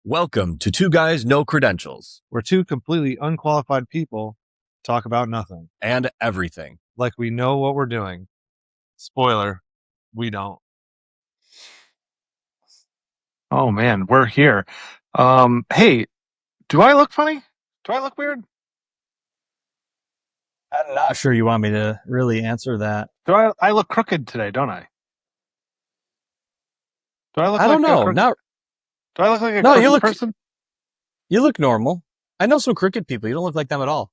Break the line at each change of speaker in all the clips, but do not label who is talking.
Welcome to Two Guys No Credentials
where two completely unqualified people talk about nothing.
and everything.
Like we know what we're doing. Spoiler, we don't.
Oh man, we're here. Hey, do I look funny? Do I look weird?
I'm not sure you want me to really answer that.
Do I look crooked today, don't I? Do I look
I
like
don't know.
Do I look like a
No,
crooked person?
You look normal. I know some cricket people. You don't look like them at all.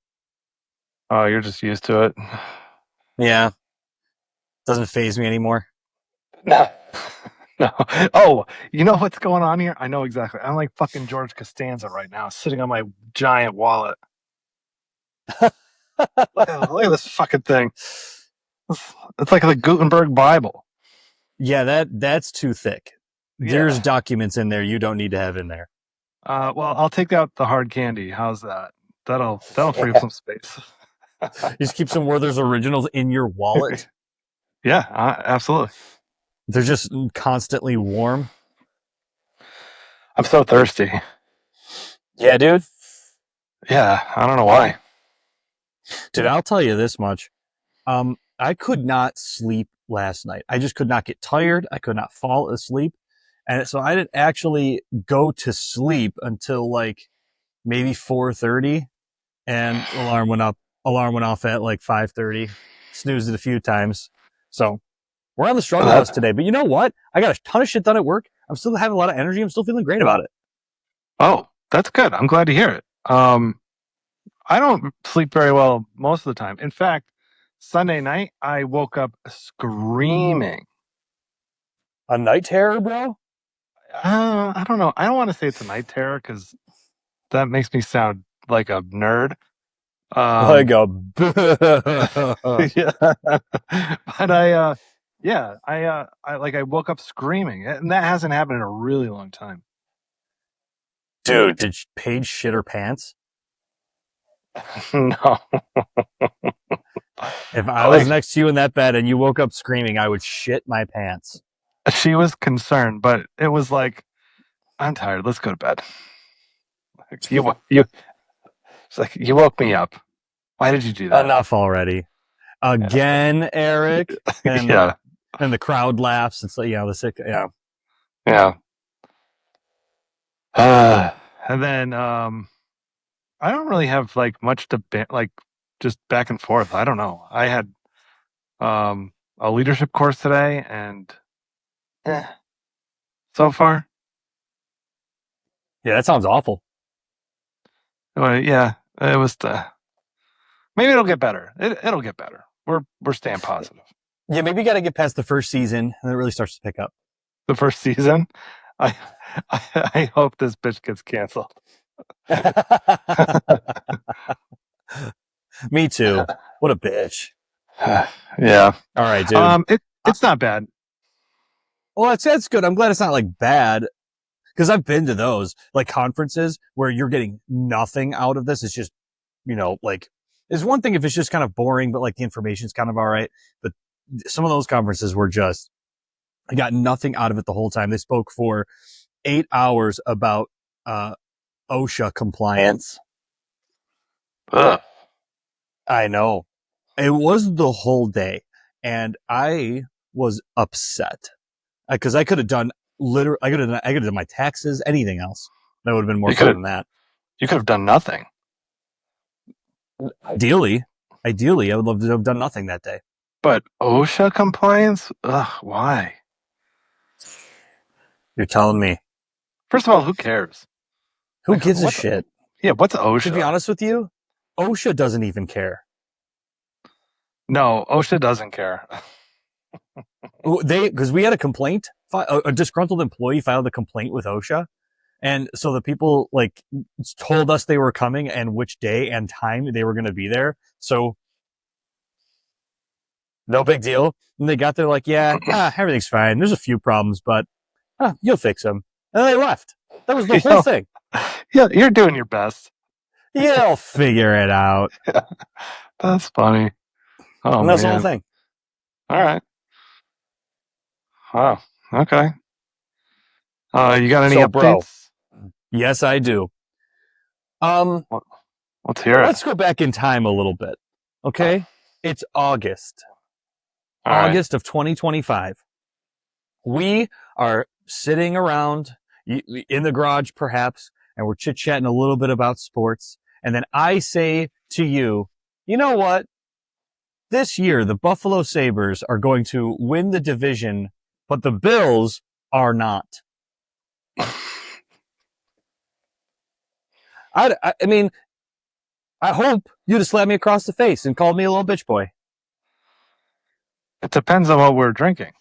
Oh, you're just used to it.
Yeah. Doesn't faze me anymore.
No. No. Oh, you know what's going on here? I know exactly. I'm like fucking George Costanza right now, sitting on my giant wallet. Look at this fucking thing. It's like the Gutenberg Bible.
Yeah, that's too thick.
Yeah.
There's documents in there you don't need to have in there.
Well, I'll take out the hard candy. How's that? That'll free up some space.
Just keep some Werther's originals in your wallet.
Yeah, absolutely.
They're just constantly warm.
I'm so thirsty.
Yeah, dude.
Yeah, I don't know why.
Dude, I'll tell you this much. I could not sleep last night. I just could not get tired. I could not fall asleep. And so I didn't actually go to sleep until like maybe 4:30, and alarm went off at like 5:30. Snoozed it a few times. So we're on the struggle bus today. But you know what? I got a ton of shit done at work. I'm still having a lot of energy. I'm still feeling great about it.
Oh, that's good. I'm glad to hear it. I don't sleep very well most of the time. In fact, Sunday night, I woke up screaming.
A night terror, bro?
I don't know. I don't want to say it's a night terror because that makes me sound like a nerd.
Like a
yeah. But I woke up screaming, and that hasn't happened in a really long time.
Dude, did Paige shit her pants?
No.
If I was next to you in that bed and you woke up screaming, I would shit my pants.
She was concerned, but it was like, I'm tired. Let's go to bed. It's like, you woke me up. Why did you do that?
Enough already. Again, yeah. Eric. And,
yeah.
And the crowd laughs. It's like, the sick. Yeah.
Yeah. And then, I don't really have like much to like just back and forth. I don't know. I had, a leadership course today, and so far.
Yeah, that sounds awful.
Yeah, it was. Maybe it'll get better. It'll get better. We're staying positive.
Yeah, maybe you got to get past the first season, and it really starts to pick up.
The first season, I hope this bitch gets canceled.
Me too. What a bitch.
Yeah.
All right, dude.
It's not bad.
Well, that's good. I'm glad it's not like bad, because I've been to those like conferences where you're getting nothing out of this. It's just, like, it's one thing if it's just kind of boring, but like the information's kind of all right. But some of those conferences were just, I got nothing out of it the whole time. They spoke for 8 hours about OSHA compliance.
Ugh.
I know. It was the whole day, and I was upset because I could have done I could have done my taxes, anything else. That would have been more fun than that.
You could have done nothing.
Ideally, I would love to have done nothing that day.
But OSHA compliance? Ugh, why?
You're telling me.
First of all, who cares?
Who gives a shit?
Yeah, what's OSHA?
To be honest with you, OSHA doesn't even care.
No, OSHA doesn't care.
Because we had a complaint, a disgruntled employee filed a complaint with OSHA. And so the people like told us they were coming and which day and time they were going to be there. So no big deal. And they got there like, yeah, everything's fine. There's a few problems, but you'll fix them. And they left. That was the whole thing.
Yeah, you're doing your best.
You'll figure it out.
Yeah, that's funny. Oh,
and that's the whole thing.
All right. Wow. Okay. You got any updates?
Yes, I do.
Let's hear it.
Let's go back in time a little bit. Okay? It's August.
All right.
August of 2025. We are sitting around in the garage, perhaps, and we're chit-chatting a little bit about sports. And then I say to you, you know what? This year, the Buffalo Sabres are going to win the division, but the Bills are not. I mean, I hope you just slapped me across the face and called me a little bitch boy.
It depends on what we're drinking.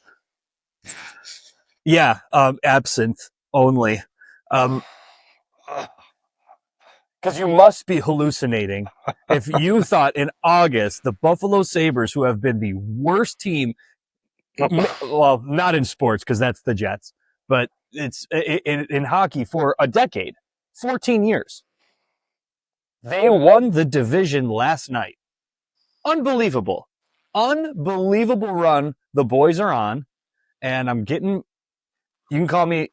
Yeah, absinthe only. Because you must be hallucinating if you thought in August the Buffalo Sabres, who have been the worst team, well, not in sports because that's the Jets, but it's in hockey for a decade, 14 years. They won the division last night. Unbelievable run the boys are on, and I'm getting. You can call me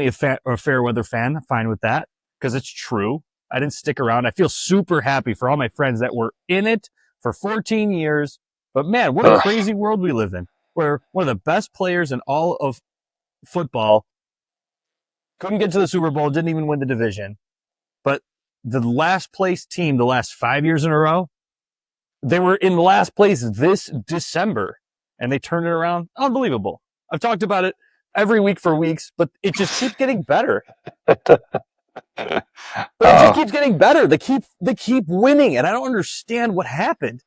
a fair weather fan. Fine with that because it's true. I didn't stick around. I feel super happy for all my friends that were in it for 14 years. But man, what a crazy world we live in, where one of the best players in all of football couldn't get to the Super Bowl, didn't even win the division. But the last place team, the last 5 years in a row, they were in last place this December, and they turned it around. Unbelievable. I've talked about it every week for weeks, but it just keeps getting better. But it just keeps getting better. They keep winning, and I don't understand what happened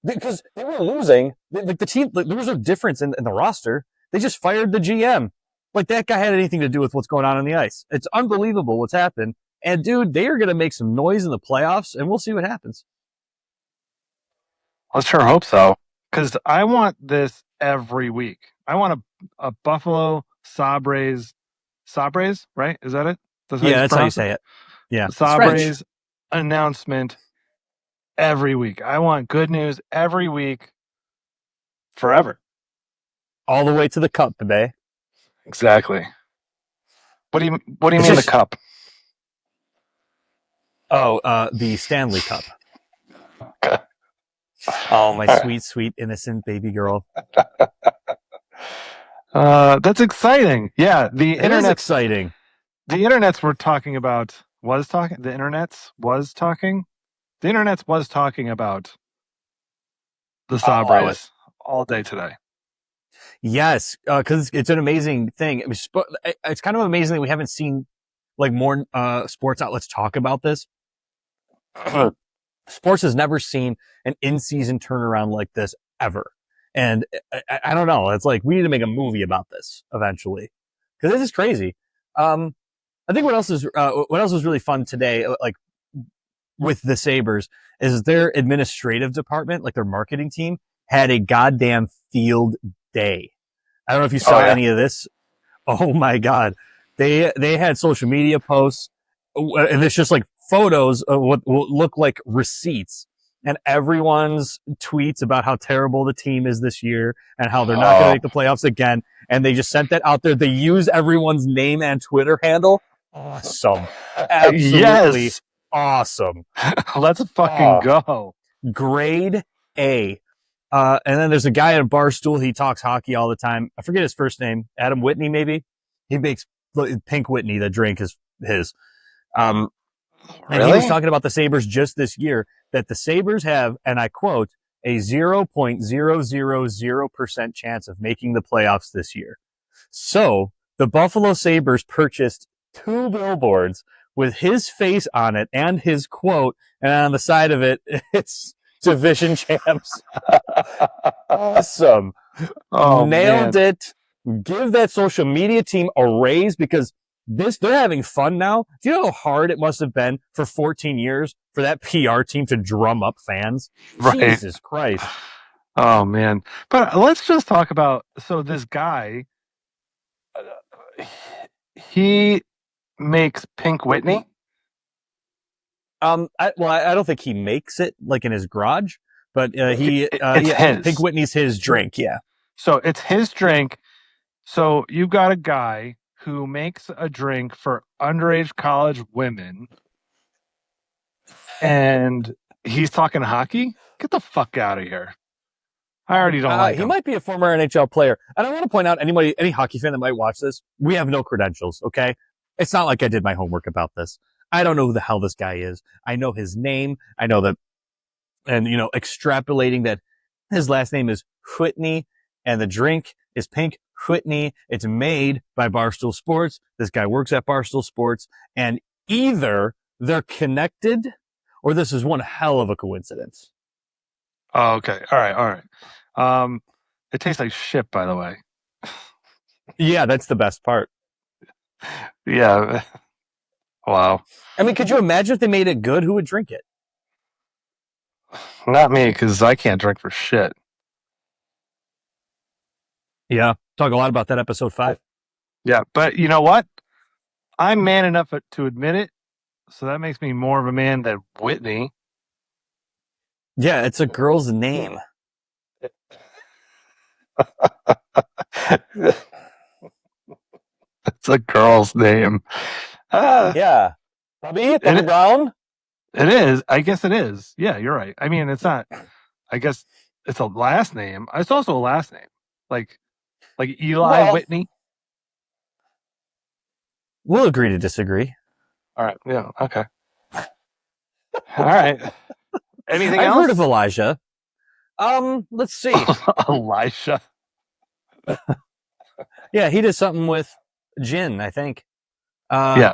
because they were losing. The team, there was no difference in the roster. They just fired the GM. Like that guy had anything to do with what's going on the ice. It's unbelievable what's happened. And dude, they are going to make some noise in the playoffs, and we'll see what happens.
Let's sure hope so, because I want this every week. I want a Buffalo Sabres, right? Is that it?
That's how you say it. Yeah,
Sabres announcement every week. I want good news every week, forever,
all the way to the cup, babe.
Exactly. What do you mean the cup?
Oh, the Stanley Cup. Oh, my sweet, innocent baby girl.
That's exciting. Yeah, the
internet's exciting.
The internets were talking about The internets was talking about the Sabres all day today.
Yes, because it's an amazing thing. It's kind of amazing that we haven't seen like more sports outlets talk about this. Sports has never seen an in-season turnaround like this ever. And I don't know. It's like we need to make a movie about this eventually because this is crazy. I think what else was really fun today, like with the Sabres, is their administrative department, like their marketing team, had a goddamn field day. I don't know if you saw any of this. Oh my God. They had social media posts and it's just like photos of what will look like receipts and everyone's tweets about how terrible the team is this year and how they're not going to make the playoffs again. And they just sent that out there. They use everyone's name and Twitter handle. Awesome. Absolutely awesome.
Let's fucking go.
Grade A. And then there's a guy at Barstool. He talks hockey all the time. I forget his first name. Adam Whitney, maybe. He makes Pink Whitney. The drink is his. And he was talking about the Sabres just this year, that the Sabres have, and I quote, a 0.000% chance of making the playoffs this year. So the Buffalo Sabres purchased 2 billboards with his face on it and his quote, and on the side of it, it's division champs. Awesome. Nailed it. Give that social media team a raise because they're having fun now. Do you know how hard it must have been for 14 years for that PR team to drum up fans? Right. Jesus Christ.
Oh, man. But let's just talk about, so this guy, he makes Pink Whitney.
I don't think he makes it like in his garage, but Pink Whitney's his drink. Yeah.
So it's his drink. So you've got a guy who makes a drink for underage college women, and he's talking hockey. Get the fuck out of here. I already don't like
he
him.
might be a former NHL player. And I want to point out any hockey fan that might watch this, we have no credentials, okay? It's not like I did my homework about this. I don't know who the hell this guy is. I know his name. I know that, and, extrapolating that his last name is Whitney and the drink is pink Whitney. It's made by Barstool Sports. This guy works at Barstool Sports, and either they're connected or this is one hell of a coincidence.
Oh, okay. All right. It tastes like shit, by the way.
Yeah, that's the best part.
Yeah. Wow.
I mean, could you imagine if they made it good? Who would drink it?
Not me, because I can't drink for shit.
Yeah. Talk a lot about that episode 5.
Yeah, but you know what? I'm man enough to admit it, so that makes me more of a man than Whitney.
Yeah, it's a girl's name.
It's a girl's name.
Yeah. Bobby Brown?
It is. I guess it is. Yeah, you're right. I mean, it's not. I guess it's a last name. It's also a last name, like Eli Whitney.
We'll agree to disagree.
All right. Yeah. Okay. All right. Anything
I've
else?
heard of Elijah. Let's see.
Elisha.
Yeah, he did something with gin, I think.
Yeah.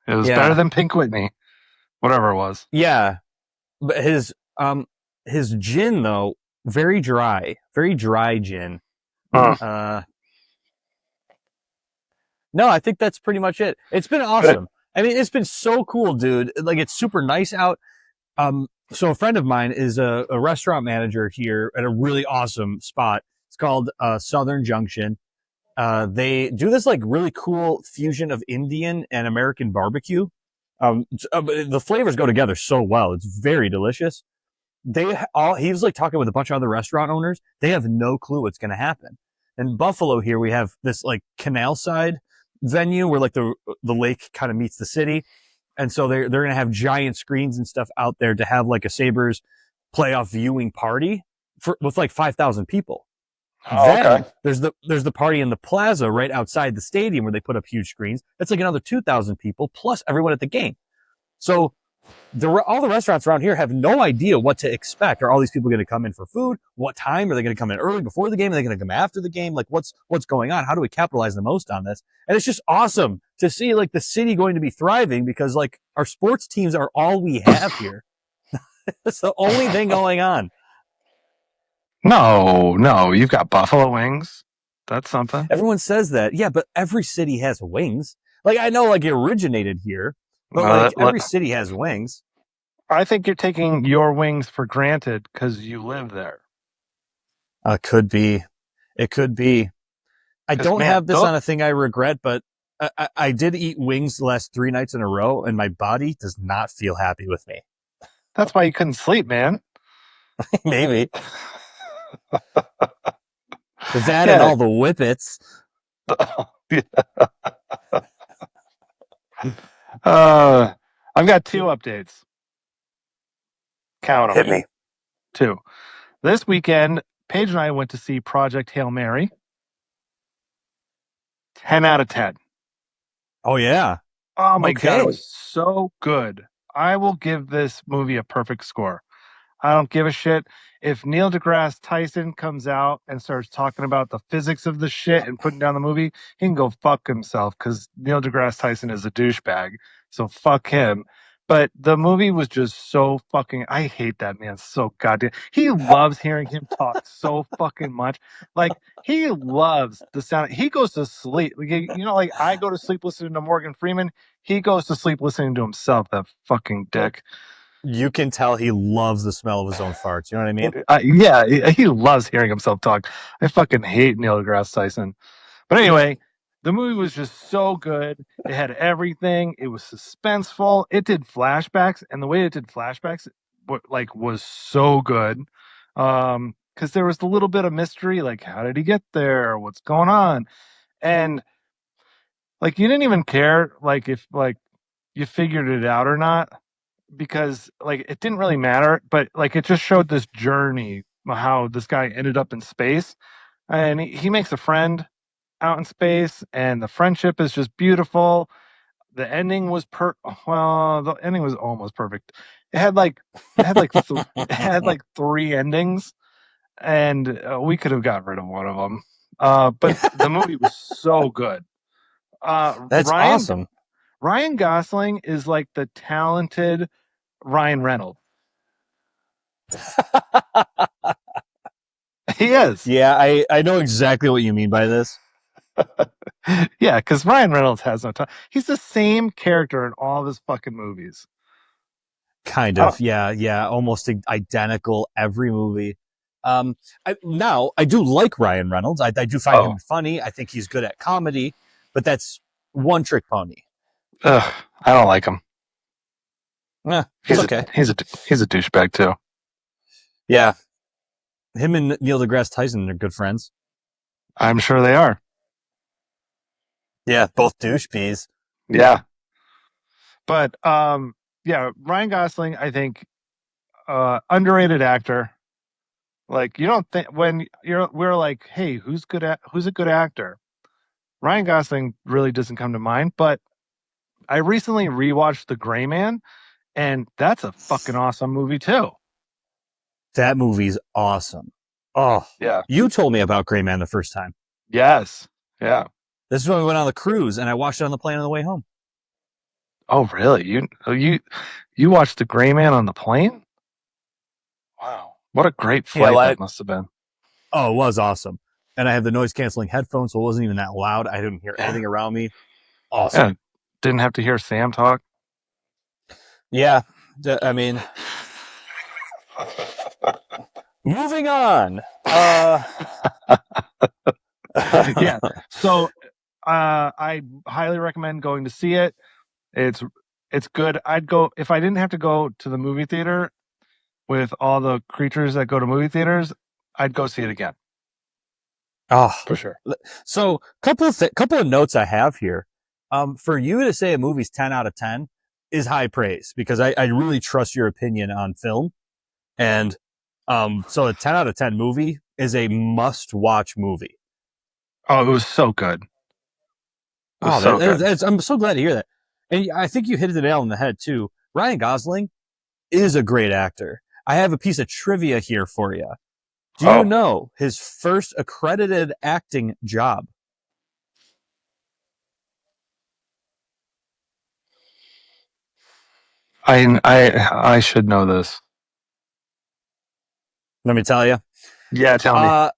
It was
yeah.
better than Pink Whitney, whatever it was.
Yeah, but his gin though, very dry gin. No, I think that's pretty much it. It's been awesome. I mean, it's been so cool, dude. Like, it's super nice out. So a friend of mine is a restaurant manager here at a really awesome spot. It's called Southern Junction. They do this like really cool fusion of Indian and American barbecue. The flavors go together so well. It's very delicious. He was like talking with a bunch of other restaurant owners. They have no clue what's going to happen. In Buffalo here, we have this like canal side venue where like the lake kind of meets the city. And so they're going to have giant screens and stuff out there to have like a Sabres playoff viewing party with like 5,000 people. Then there's the party in the plaza right outside the stadium where they put up huge screens. That's like another 2,000 people plus everyone at the game. So all the restaurants around here have no idea what to expect. Are all these people going to come in for food? What time are they going to come in early before the game? Are they going to come after the game? Like what's going on? How do we capitalize the most on this? And it's just awesome to see like the city going to be thriving because like our sports teams are all we have here. That's the only thing going on.
No, you've got buffalo wings. That's something.
Everyone says that. Yeah, but every city has wings. Like, I know, like, it originated here, but every city has wings.
I think you're taking your wings for granted because you live there.
Could be. It could be. I don't have this on a thing I regret, but I did eat wings the last 3 nights in a row, and my body does not feel happy with me.
That's why you couldn't sleep, man.
Maybe. That and all the whippets.
I've got 2 updates. Count them.
Hit me.
2. This weekend, Paige and I went to see Project Hail Mary. 10 out of 10.
Oh, yeah.
Oh, my God. It was so good. I will give this movie a perfect score. I don't give a shit. If Neil deGrasse Tyson comes out and starts talking about the physics of the shit and putting down the movie, he can go fuck himself because Neil deGrasse Tyson is a douchebag. So fuck him. But the movie was just so fucking... I hate that man so goddamn... He loves hearing him talk so fucking much. Like, he loves the sound... He goes to sleep. Like I go to sleep listening to Morgan Freeman. He goes to sleep listening to himself, that fucking dick.
You can tell he loves the smell of his own farts. You know what I
Yeah,
mean?
he loves hearing himself talk. I fucking hate Neil deGrasse Tyson. But anyway, the movie was just so good. It had everything. It was suspenseful. It did flashbacks, and the way it did flashbacks, was so good. Because there was a little bit of mystery, like how did he get there? What's going on? And Like you didn't even care like if like you figured it out or not because like it didn't really matter, but like it just showed this journey how this guy ended up in space, and he makes a friend out in space, and the friendship is just beautiful. The ending was well, the ending was almost perfect. It had like it had like three endings, and we could have got rid of one of them. But the movie was so good.
That's awesome.
Ryan Gosling is like the talented Ryan Reynolds. He is.
Yeah, I know exactly what you mean by this.
Yeah, because Ryan Reynolds has no time. He's the same character in all of his fucking movies.
Kind
Oh.
of. Yeah. Almost identical every movie. I do like Ryan Reynolds. I do find him funny. I think he's good at comedy, but that's one trick pony.
Ugh, I don't like him.
He's okay.
He's a douchebag too.
Yeah. Him and Neil deGrasse Tyson are good friends.
I'm sure they are.
Yeah, both douche peas.
Yeah. But yeah, Ryan Gosling, I think, underrated actor. Like you don't think when we're like, hey, who's a good actor? Ryan Gosling really doesn't come to mind, but I recently rewatched The Gray Man, and that's a fucking awesome movie too.
That movie's awesome. Oh,
yeah.
You told me about Gray Man the first time.
Yes. Yeah.
This is when we went on the cruise, and I watched it on the plane on the way home.
Oh, really? You watched The Gray Man on the plane? Wow. What a great flight that must have been.
Oh, it was awesome. And I have the noise canceling headphones, so it wasn't even that loud. I didn't hear anything around me. Awesome.
Yeah. Didn't have to hear Sam talk.
Yeah. I mean, moving on.
Yeah. So I highly recommend going to see it. It's good. I'd go if I didn't have to go to the movie theater with all the creatures that go to movie theaters, I'd go see it again.
Oh,
for sure.
So, couple of notes I have here. For you to say a movie's 10 out of 10 is high praise because I really trust your opinion on film. And so a 10 out of 10 movie is a must-watch movie.
Oh, it was so good.
Good. I'm so glad to hear that. And I think you hit the nail on the head, too. Ryan Gosling is a great actor. I have a piece of trivia here for you. Do you know his first accredited acting job?
I should know this.
Let me tell you.
Yeah, tell me.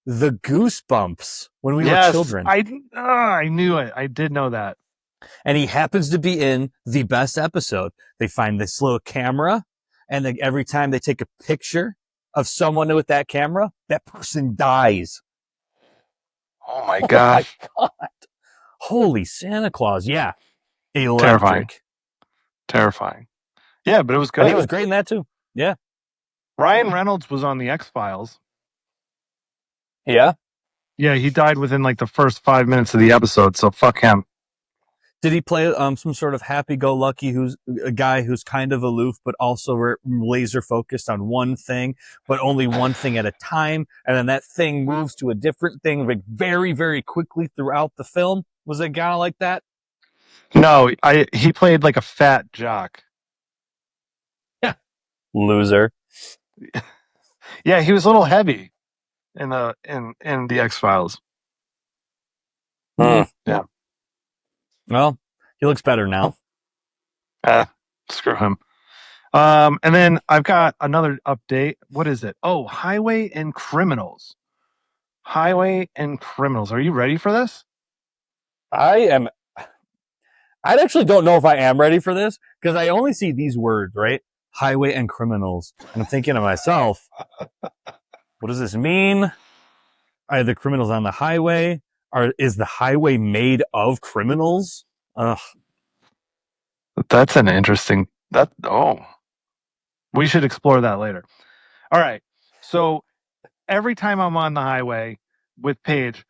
The Goosebumps when we were children.
I knew it. I did know that.
And he happens to be in the best episode. They find this little camera, and every time they take a picture of someone with that camera, that person dies.
Oh my god!
Oh my god! Holy Santa Claus! Yeah,
electric. Terrifying. Yeah, but it was good.
And he was great in that too. Yeah.
Ryan Reynolds was on the X-Files.
Yeah?
Yeah, he died within like the first 5 minutes of the episode, so fuck him.
Did he play some sort of happy-go-lucky who's a guy who's kind of aloof but also laser focused on one thing, but only one thing at a time, and then that thing moves to a different thing like very, very quickly throughout the film? Was it a guy like that?
No, he played like a fat jock.
Yeah. Loser.
Yeah, he was a little heavy in the X-Files.
Yeah.
Well, he looks better now.
Screw him. And then I've got another update. What is it? Oh, Highway and Criminals. Highway and Criminals. Are you ready for this?
I actually don't know if I am ready for this because I only see these words, right? Highway and criminals. And I'm thinking to myself, what does this mean? Are the criminals on the highway? Is the highway made of criminals? Ugh.
That's an interesting. We should explore that later. All right. So every time I'm on the highway with Paige,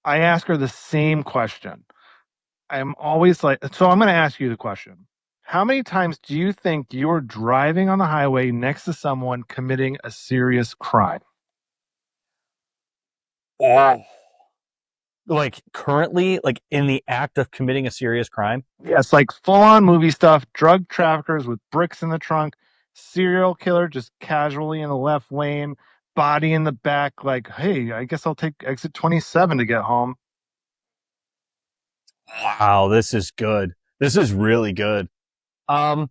I ask her the same question. I'm always like, so I'm going to ask you the question. How many times do you think you're driving on the highway next to someone committing a serious crime?
Like currently, like in the act of committing a serious crime.
Yes, like full on movie stuff, drug traffickers with bricks in the trunk, serial killer just casually in the left lane, body in the back, like, hey, I guess I'll take exit 27 to get home.
Wow, this is good. This is really good. I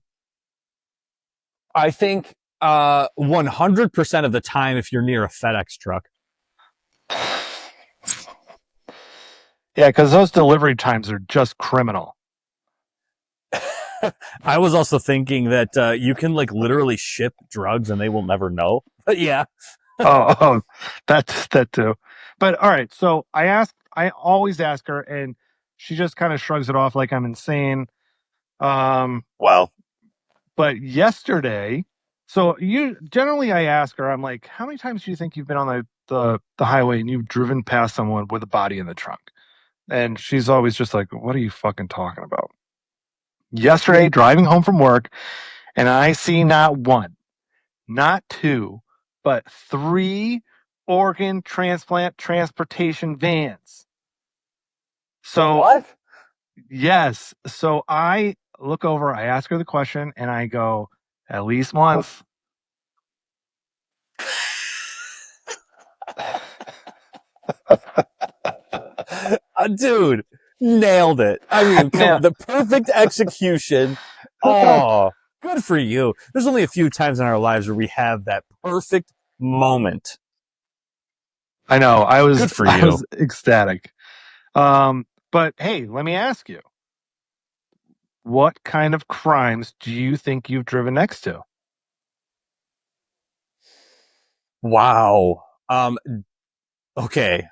think 100% of the time if you're near a FedEx truck.
Yeah, because those delivery times are just criminal.
I was also thinking that you can like literally ship drugs and they will never know. But yeah.
oh, that's that too. But all right, so I always ask her, and she just kind of shrugs it off like I'm insane.
Well,
But yesterday, so you generally I ask her, I'm like, how many times do you think you've been on the highway and you've driven past someone with a body in the trunk? And she's always just like, what are you fucking talking about? Yesterday, driving home from work, and I see not one, not two, but three organ transplant transportation vans. So
What?
yes. So I look over, I ask her the question, and I go, at least once.
dude, nailed it. I mean, the perfect execution. Oh, good for you. There's only a few times in our lives where we have that perfect moment.
I know.
Good for
I
you.
was ecstatic. But hey, let me ask you. What kind of crimes do you think you've driven next to?
Wow. Okay.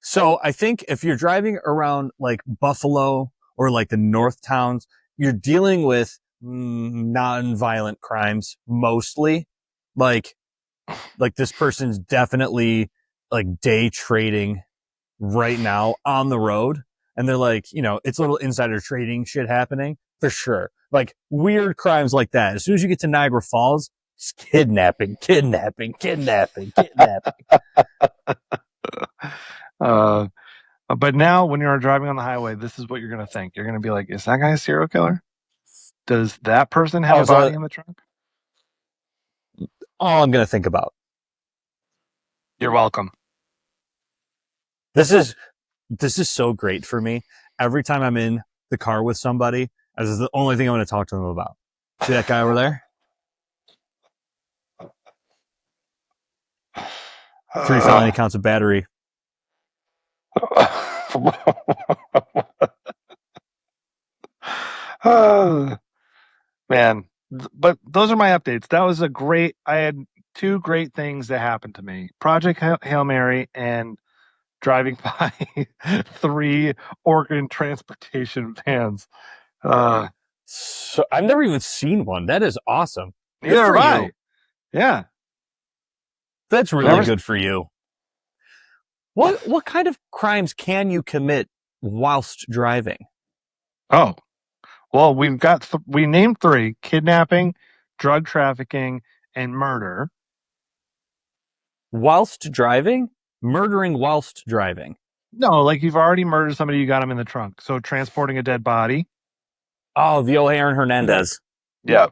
So I think if you're driving around like Buffalo or like the North towns, you're dealing with non-violent crimes mostly. Like this person's definitely like day trading right now on the road. And they're like, you know, it's a little insider trading shit happening for sure. Like weird crimes like that. As soon as you get to Niagara Falls, it's kidnapping.
But now when you're driving on the highway, this is what you're going to think. You're going to be like, is that guy a serial killer? Does that person have a body in the trunk?
All I'm going to think about.
You're welcome.
This is so great for me. Every time I'm in the car with somebody, this is the only thing I'm going to talk to them about. See that guy over there? 3 felony counts of battery.
Man, but those are my updates. That was I had 2 great things that happened to me. Project Hail Mary and driving by 3 organ transportation vans.
So I've never even seen one. That is awesome.
Neither have I. Yeah.
That's really good for you. What kind of crimes can you commit whilst driving?
Oh, well, we named 3: kidnapping, drug trafficking, and murder.
Whilst driving? Murdering whilst driving?
No, like you've already murdered somebody, you got them in the trunk. So transporting a dead body.
Oh, the old Aaron Hernandez.
Yeah.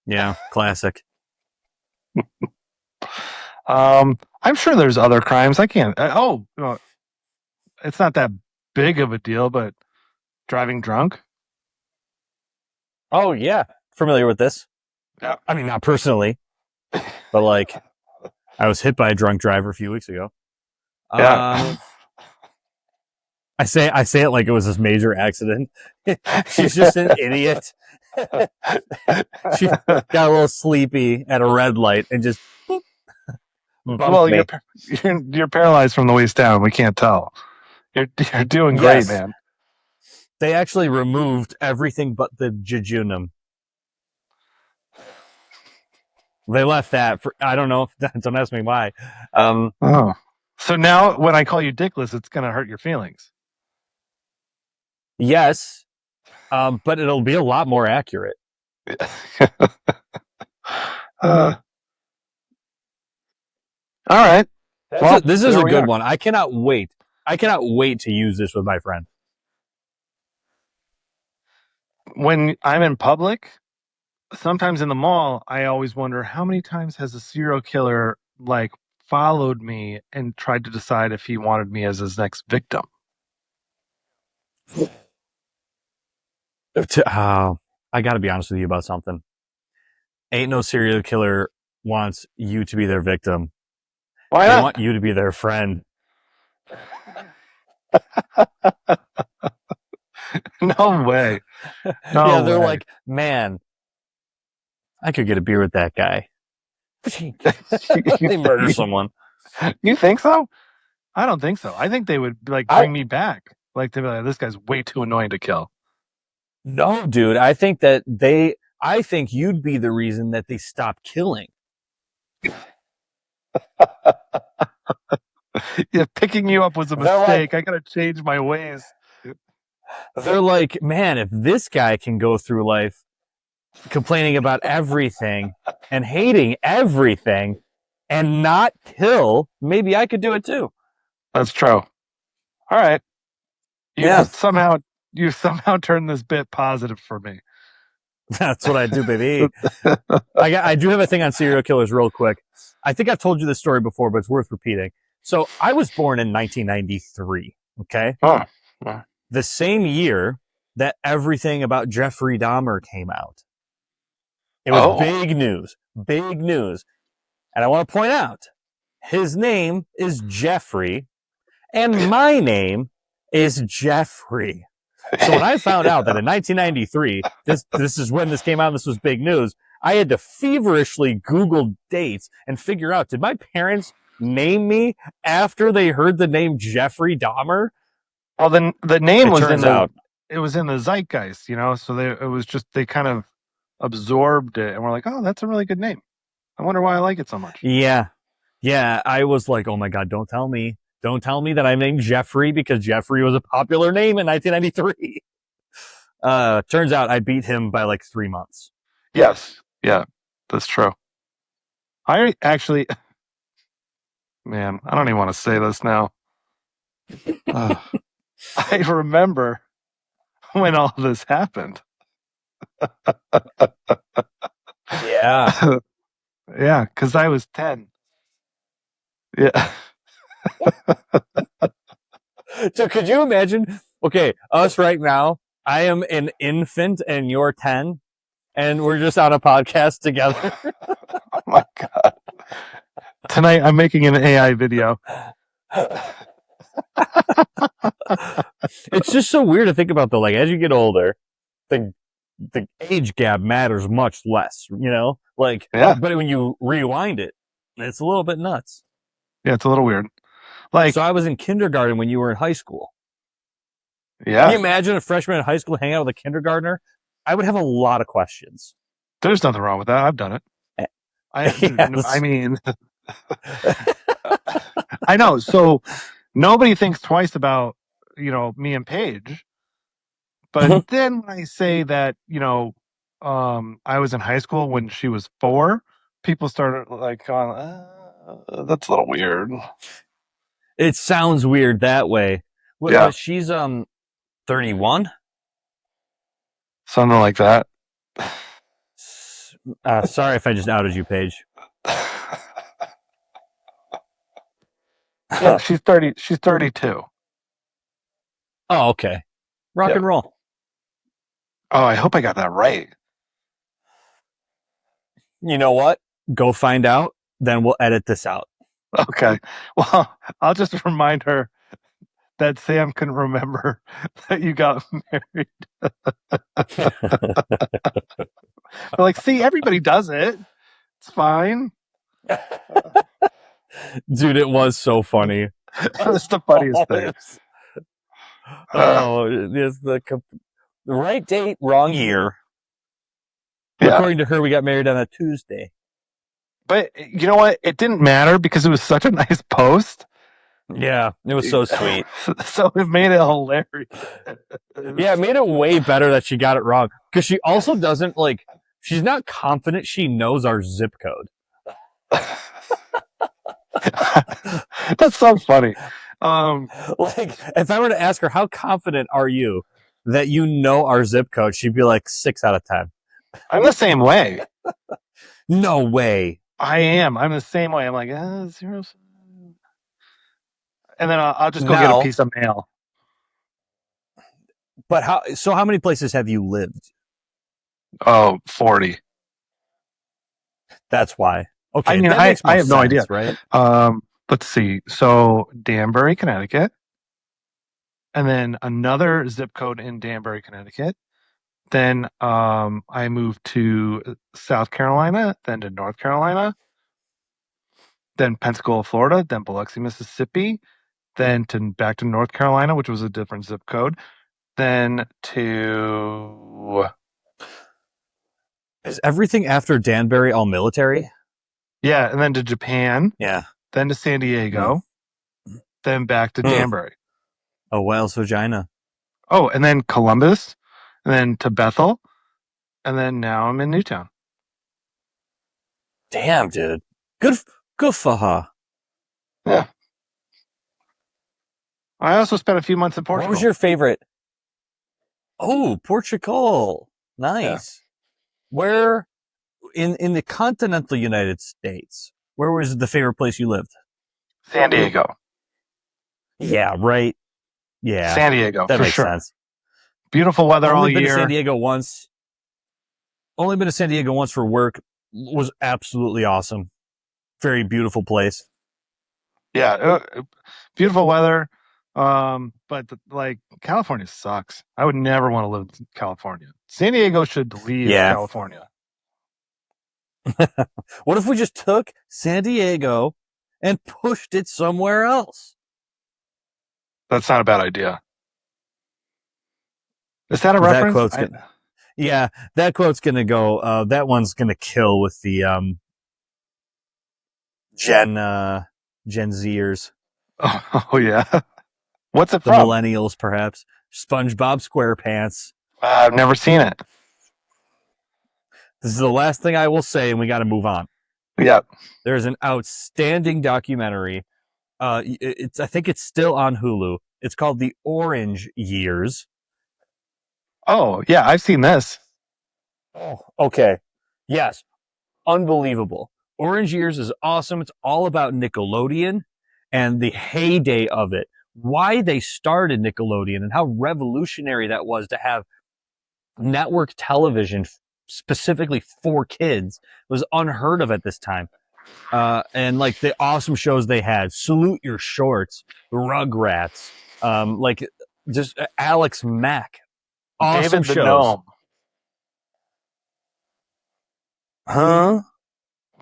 Yeah, classic.
I'm sure there's other crimes. I can't. It's not that big of a deal, but driving drunk.
Oh yeah, familiar with this.
Yeah.
I mean, not personally, but like, I was hit by a drunk driver a few weeks ago.
Yeah.
I say it like it was this major accident. She's just an idiot. She got a little sleepy at a red light and just.
Well,
me.
you're paralyzed from the waist down. We can't tell. You're doing great, man.
They actually removed everything but the jejunum. They left that for, I don't know. Don't ask me why.
So now when I call you dickless, it's going to hurt your feelings.
Yes, but it'll be a lot more accurate.
All right. Well,
This is
there
a
we
good
are.
one. I cannot wait. I cannot wait to use this with my friend.
When I'm in public, sometimes in the mall, I always wonder how many times has a serial killer like followed me and tried to decide if he wanted me as his next victim.
I got to be honest with you about something. Ain't no serial killer wants you to be their victim.
Why
They
not?
want you to be their friend.
No way.
Yeah, they're
way.
like, man, I could get a beer with that guy. They murder someone.
You think so? I don't think so. I think they would like bring me back. Like they'd be like, this guy's way too annoying to kill.
No, dude. I think you'd be the reason that they stop killing.
Yeah, picking you up was a
They're
mistake. I gotta change my ways.
They're like, man, if this guy can go through life complaining about everything and hating everything and not kill, maybe I could do it too. That's
true. All right.
Yeah.
You somehow turned this bit positive for me.
That's what I do, baby. I do have a thing on serial killers real quick. I think I've told you this story before, but it's worth repeating. So I was born in 1993, okay?
Oh.
The same year that everything about Jeffrey Dahmer came out. It was big news. Big news. And I want to point out, his name is Jeffrey, and my name is Jeffrey. So when I found out that in 1993, this is when this came out, this was big news, I had to feverishly Google dates and figure out, did my parents name me after they heard the name Jeffrey Dahmer?
Well, then the name
It turns out.
It was in the zeitgeist, you know, so they kind of absorbed it and we're like, oh, that's a really good name. I wonder why I like it so much.
Yeah. Yeah. I was like, oh my God, don't tell me. Don't tell me that I'm named Jeffrey because Jeffrey was a popular name in 1993. Turns out I beat him by like 3 months.
Yes. Yeah, that's true. I actually, man, I don't even want to say this now. I remember when all this happened.
Yeah.
Yeah, because I was 10. Yeah.
So could you imagine? Okay, us right now, I am an infant and you're 10, and we're just on a podcast together.
Oh my God. Tonight I'm making an AI video.
It's just so weird to think about though. Like as you get older, the age gap matters much less, you know? Like,
Yeah.
But when you rewind it, it's a little bit nuts.
Yeah, it's a little weird. Like,
so I was in kindergarten when you were in high school.
Yeah.
Can you imagine a freshman in high school hanging out with a kindergartner? I would have a lot of questions.
There's nothing wrong with that. I've done it. I mean, I know. So nobody thinks twice about, me and Paige. But then when I say that, I was in high school when she was 4, people started like going, that's a little weird.
It sounds weird that way.
Yeah.
She's 31?
Something like that.
Sorry if I just outed you, Paige.
Yeah, she's 30. She's 32.
Oh, okay. Rock and roll.
Oh, I hope I got that right.
You know what? Go find out. Then we'll edit this out.
Okay. Well, I'll just remind her that Sam can remember that you got married. We're like, see, everybody does it. It's fine.
Dude, it was so funny.
That's the funniest thing.
It's the right date, wrong year.
Yeah.
According to her, we got married on a Tuesday.
But you know what? It didn't matter because it was such a nice post
Yeah, it was so sweet.
So it made it hilarious.
Yeah, it made it way better that she got it wrong. Because she also doesn't, like, she's not confident she knows our zip code.
That's so funny.
Like, if I were to ask her, how confident are you that you know our zip code? She'd be like 6 out of 10.
I'm the same way.
No way.
I am. I'm the same way. I'm like, 0. And then I'll just go get a
Now-
piece of mail.
But how many places have you lived?
Oh, 40.
That's why. Okay,
I mean,
that
I
makes more
have no
sense,
idea.
right?
Let's see. So Danbury, Connecticut, and then another zip code in Danbury, Connecticut. Then I moved to South Carolina, then to North Carolina, then Pensacola, Florida, then Biloxi, Mississippi, then back to North Carolina, which was a different zip code, then to
Is everything after Danbury all military?
and then to Japan,
Yeah.
then to San Diego, then back to
Mm.
Danbury.
A whale's vagina.
Oh, and then Columbus, and then to Bethel, and then now I'm in Newtown.
Damn, dude. Good for her.
Yeah. I also spent a few months in Portugal.
What was your favorite? Oh, Portugal. Nice. Where in the continental United States, where was the favorite place you lived?
San Diego.
Yeah, right. Yeah.
San Diego,
that
for
makes
sure.
sense.
Beautiful weather all
Only been to
year.
San Diego once. Only been to San Diego once for work. Was absolutely awesome. Very beautiful place.
Yeah, beautiful weather. But like California sucks. I would never want to live in California. San Diego should leave California.
What if we just took San Diego and pushed it somewhere else?
That's not a bad idea. Is that a reference?
That quote's gonna go. That one's gonna kill with the Gen Zers,
Oh yeah. What's it
the
from?
millennials, perhaps. SpongeBob SquarePants.
I've never seen it.
This is the last thing I will say, and we got to move on.
Yeah.
There's an outstanding documentary. I think it's still on Hulu. It's called The Orange Years.
Oh yeah, I've seen this.
Oh, okay. Yes. Unbelievable. Orange Years is awesome. It's all about Nickelodeon and the heyday of it. Why they started Nickelodeon and how revolutionary that was to have network television specifically for kids was unheard of at this time. And like the awesome shows they had, Salute Your Shorts, Rugrats, like just Alex Mack. Awesome
David the
shows.
Gnome.
Huh?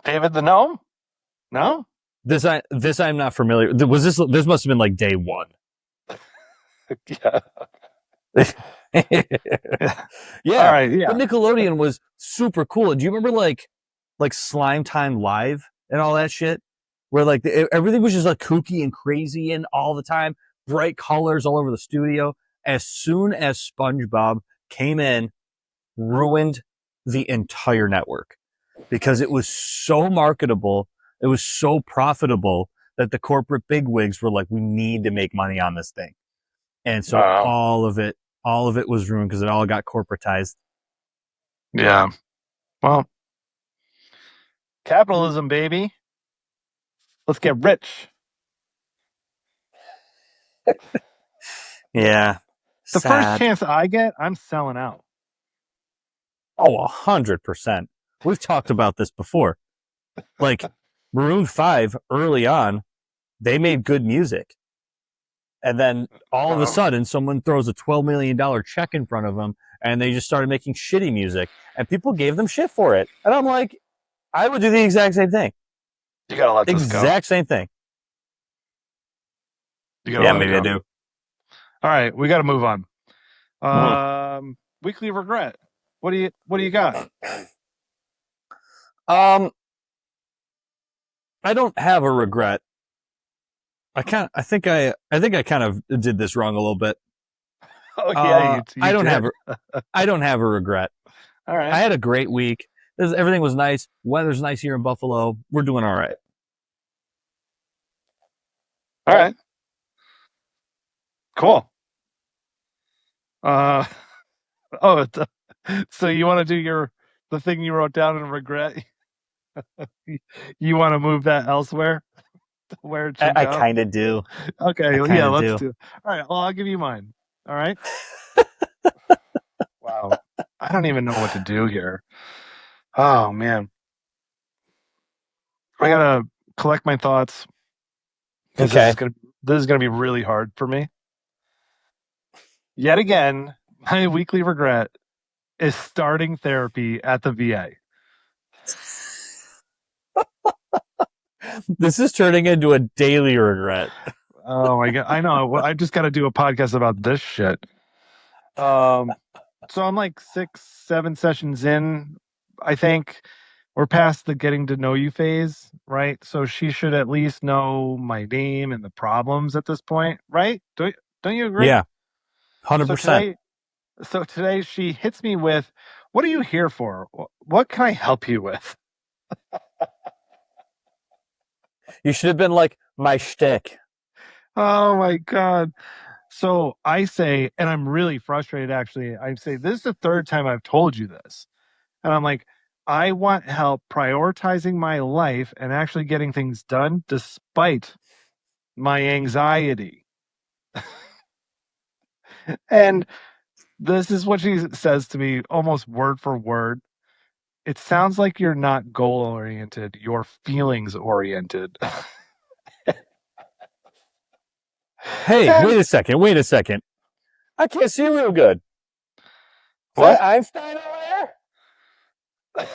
David the Gnome? No?
This I'm not familiar. This must have been like day one.
Yeah.
Yeah.
All right, yeah.
But Nickelodeon was super cool. Do you remember like Slime Time Live and all that shit? Where like everything was just like kooky and crazy and all the time, bright colors all over the studio. As soon as SpongeBob came in, ruined the entire network because it was so marketable. It was so profitable that the corporate bigwigs were like, we need to make money on this thing. And so all of it was ruined because it all got corporatized.
Yeah. Well, capitalism, baby. Let's get rich.
Yeah.
The first chance I get, I'm selling out.
Oh, 100%. We've talked about this before. Like Maroon 5 early on, they made good music. And then all of a sudden, someone throws a $12 million check in front of them and they just started making shitty music and people gave them shit for it. And I'm like, I would do the exact same thing.
You gotta let this go.
Exact same thing.
Yeah,
maybe I do.
All right, we got to move on. Weekly regret. What do you got?
I don't have a regret. I think I kind of did this wrong a little bit.
Oh yeah, you
I don't
did.
I don't have a regret.
All right.
I had a great week. Everything was nice. Weather's nice here in Buffalo. We're doing all right.
All right. Cool. Oh, so you want to do the thing you wrote down and regret? You want to move that elsewhere to where it should
I
go?
kind of do.
Okay,
I
yeah,
kinda
let's
do.
do it. All right, well, I'll give you mine. All right. Wow, I don't even know what to do here. Oh man, I gotta collect my thoughts because
Okay.
this is gonna be really hard for me. Yet again, my weekly regret is starting therapy at the VA.
This is turning into a daily regret.
Oh my god, I know. Well, I just got to do a podcast about this shit. So I'm like 6, 7 sessions in. I think we're past the getting to know you phase, right? So she should at least know my name and the problems at this point, right? Don't you agree?
Yeah,
So
100%.
today she hits me with, "What are you here for? What can I help you with?"
You should have been like my shtick.
Oh my god. So I say, and I'm really frustrated actually. I say, "This is the third time I've told you this." And I'm like, "I want help prioritizing my life and actually getting things done despite my anxiety." And this is what she says to me almost word for word. "It sounds like you're not goal oriented, you're feelings oriented."
Hey,
And-
wait a second. I can't see real good. Is
What?
that Einstein over there?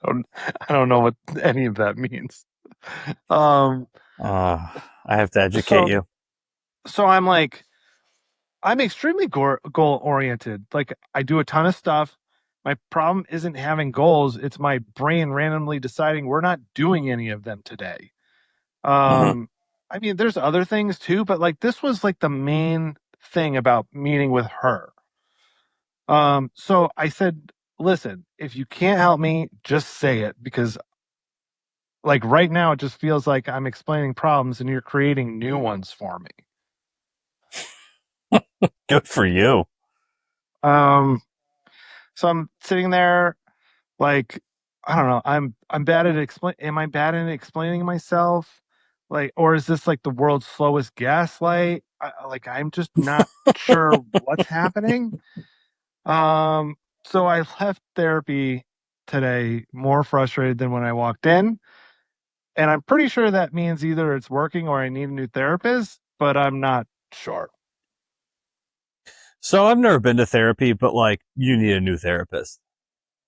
I don't know what any of that means. Um,
I have to educate you.
so I'm like, I'm extremely goal oriented. Like, I do a ton of stuff. My problem isn't having goals, it's my brain randomly deciding we're not doing any of them today.
Mhm.
I mean, there's other things too, but like this was like the main thing about meeting with her. So I said, "Listen, if you can't help me, just say it, because like right now it just feels like I'm explaining problems and you're creating new ones for me."
Good for you.
Um, so I'm sitting there like, I don't know. I'm bad at explain. Am I bad at explaining myself? Like, or is this like the world's slowest gaslight? Like, I'm just not sure what's happening. So I left therapy today more frustrated than when I walked in, and I'm pretty sure that means either it's working or I need a new therapist, but I'm not sure.
So I've never been to therapy, but like you need a new therapist.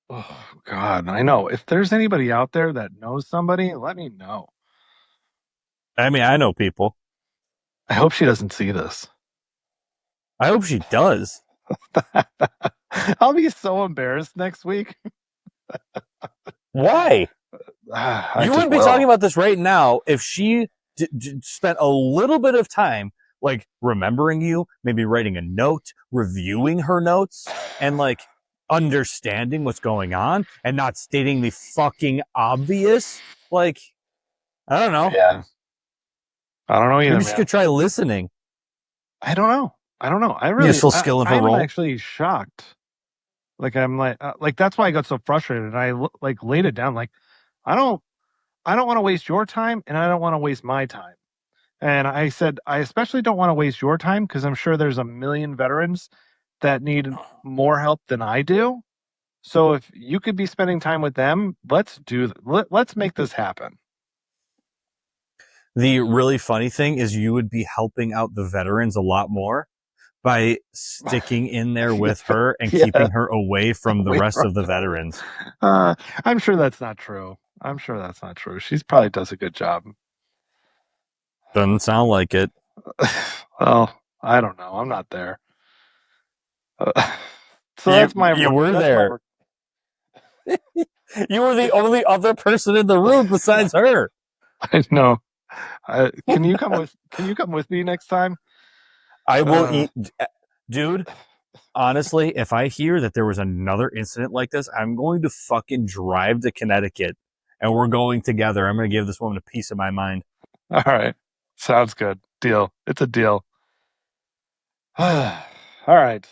Oh God, I know. If there's anybody out there that knows somebody, let me know.
I mean, I know people.
I hope she doesn't see this.
I hope she does.
I'll be so embarrassed next week.
Why?
I
You
just
wouldn't be
will.
talking about this right now if she spent a little bit of time like remembering you, maybe writing a note, reviewing her notes, and like understanding what's going on and not stating the fucking obvious. Like, I don't know.
Yeah. I don't know either,
Maybe she
man.
could try listening.
I don't know. I really,
Useful skill in her
I'm
role.
actually shocked. Like, I'm like that's why I got so frustrated. I like laid it down. Like, I don't want to waste your time, and I don't want to waste my time. And I said, I especially don't want to waste your time because I'm sure there's a million veterans that need more help than I do. So if you could be spending time with them, let's let's make this happen.
The really funny thing is you would be helping out the veterans a lot more by sticking in there with her and
Yeah.
keeping her away from the
Away
rest
from
of the veterans.
I'm sure that's not true. She probably does a good job.
Doesn't sound like it.
Well, I don't know. I'm not there. So that's my.
You were there. You were the only other person in the room besides her.
I know. Can you come with? Can you come with me next time?
I will
Uh,
eat, dude. Honestly, if I hear that there was another incident like this, I'm going to fucking drive to Connecticut, and we're going together. I'm going to give this woman a piece of my mind.
All right, sounds good. Deal. It's a deal. All right,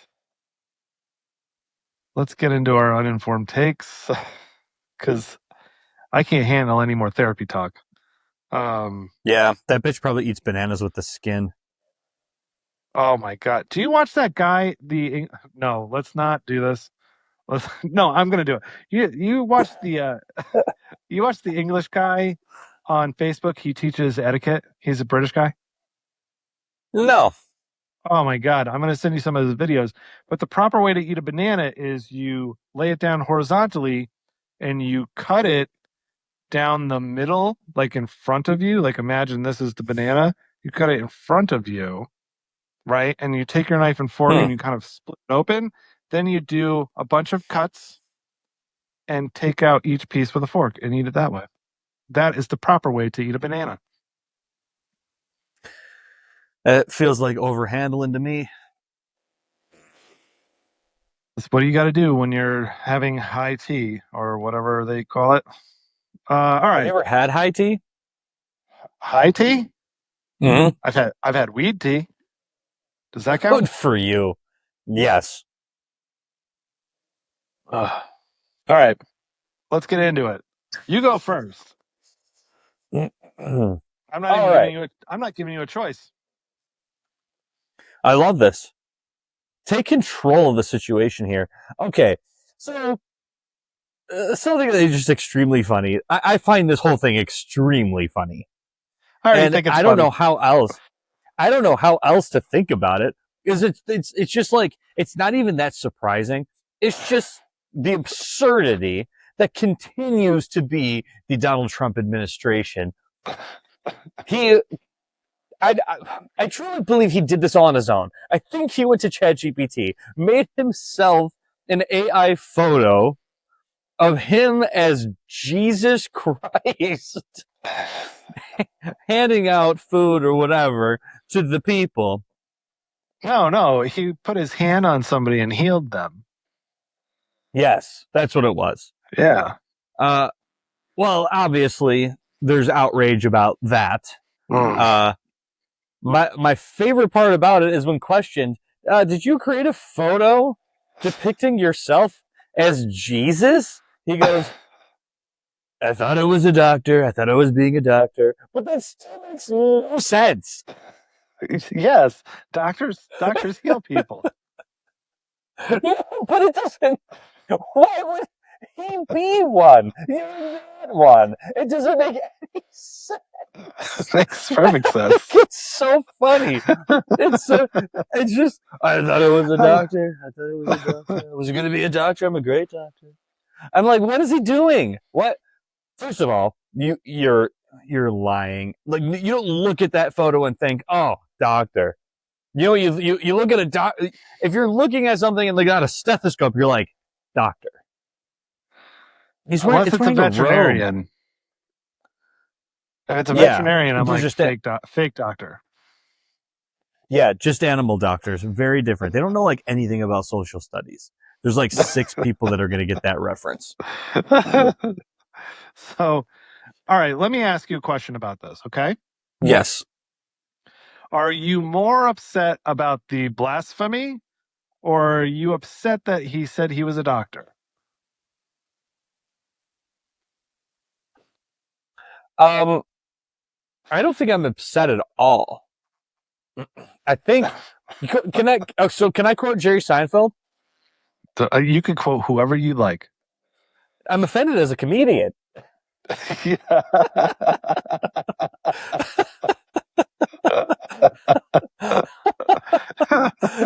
let's get into our uninformed takes because I can't handle any more therapy talk.
Yeah, that bitch probably eats bananas with the skin.
Oh my God. Do you watch that guy? No, let's not do this. No, I'm gonna do it. You watch the you watch the English guy on Facebook. He teaches etiquette. He's a British guy.
No.
Oh my God. I'm gonna send you some of his videos. But the proper way to eat a banana is you lay it down horizontally and you cut it down the middle, like in front of you. Like imagine this is the banana. You cut it in front of you, right? And you take your knife and fork and you kind of split it open. Then you do a bunch of cuts and take out each piece with a fork and eat it that way. That is the proper way to eat a banana.
It feels like overhandling to me.
That's what you got to do when you're having high tea or whatever they call it. All
Have
right,
you ever had high tea?
high tea.
Mm-hmm.
I've had weed tea. Does that count?
Good for you. Yes.
All right, let's get into it. You go first. I'm not
All
even
right.
giving you. I'm not giving you a choice.
I love this. Take control of the situation here. Okay, so something that is just extremely funny. I find this whole thing extremely funny.
I already
And
think it's
I don't
funny.
know how else. I don't know how else to think about it because it's just like it's not even that surprising. It's just the absurdity that continues to be the Donald Trump administration. I truly believe he did this all on his own. I think he went to ChatGPT, made himself an AI photo of him as Jesus Christ handing out food or whatever to the people.
No, he put his hand on somebody and healed them.
Yes, that's what it was.
Yeah.
Well, obviously, there's outrage about that. My favorite part about it is when questioned, did you create a photo depicting yourself as Jesus? He goes, I thought it was a doctor. I thought I was being a doctor. But that still makes no sense.
Yes, doctors heal people.
But it doesn't. Why would he be one? You're not one. It doesn't make any sense.
Makes perfect sense.
It's so funny. It's just. I thought it was a doctor. I thought it was a doctor. Was it going to be a doctor? I'm a great doctor. I'm like, what is he doing? What? First of all, you're lying. Like you don't look at that photo and think, oh, doctor. You know, you look at a doc. If you're looking at something and they got a stethoscope, you're like, doctor. He's wearing,
Unless it's a veterinarian. If it's a veterinarian, I'm like
just
fake doctor.
Yeah, just animal doctors. Very different. They don't know like anything about social studies. There's like 6 people that are going to get that reference.
So, all right, let me ask you a question about this, okay?
Yes.
Are you more upset about the blasphemy, or are you upset that he said he was a doctor?
I don't think I'm upset at all. I think can I quote Jerry Seinfeld?
You can quote whoever you like.
I'm offended as a comedian.
Yeah.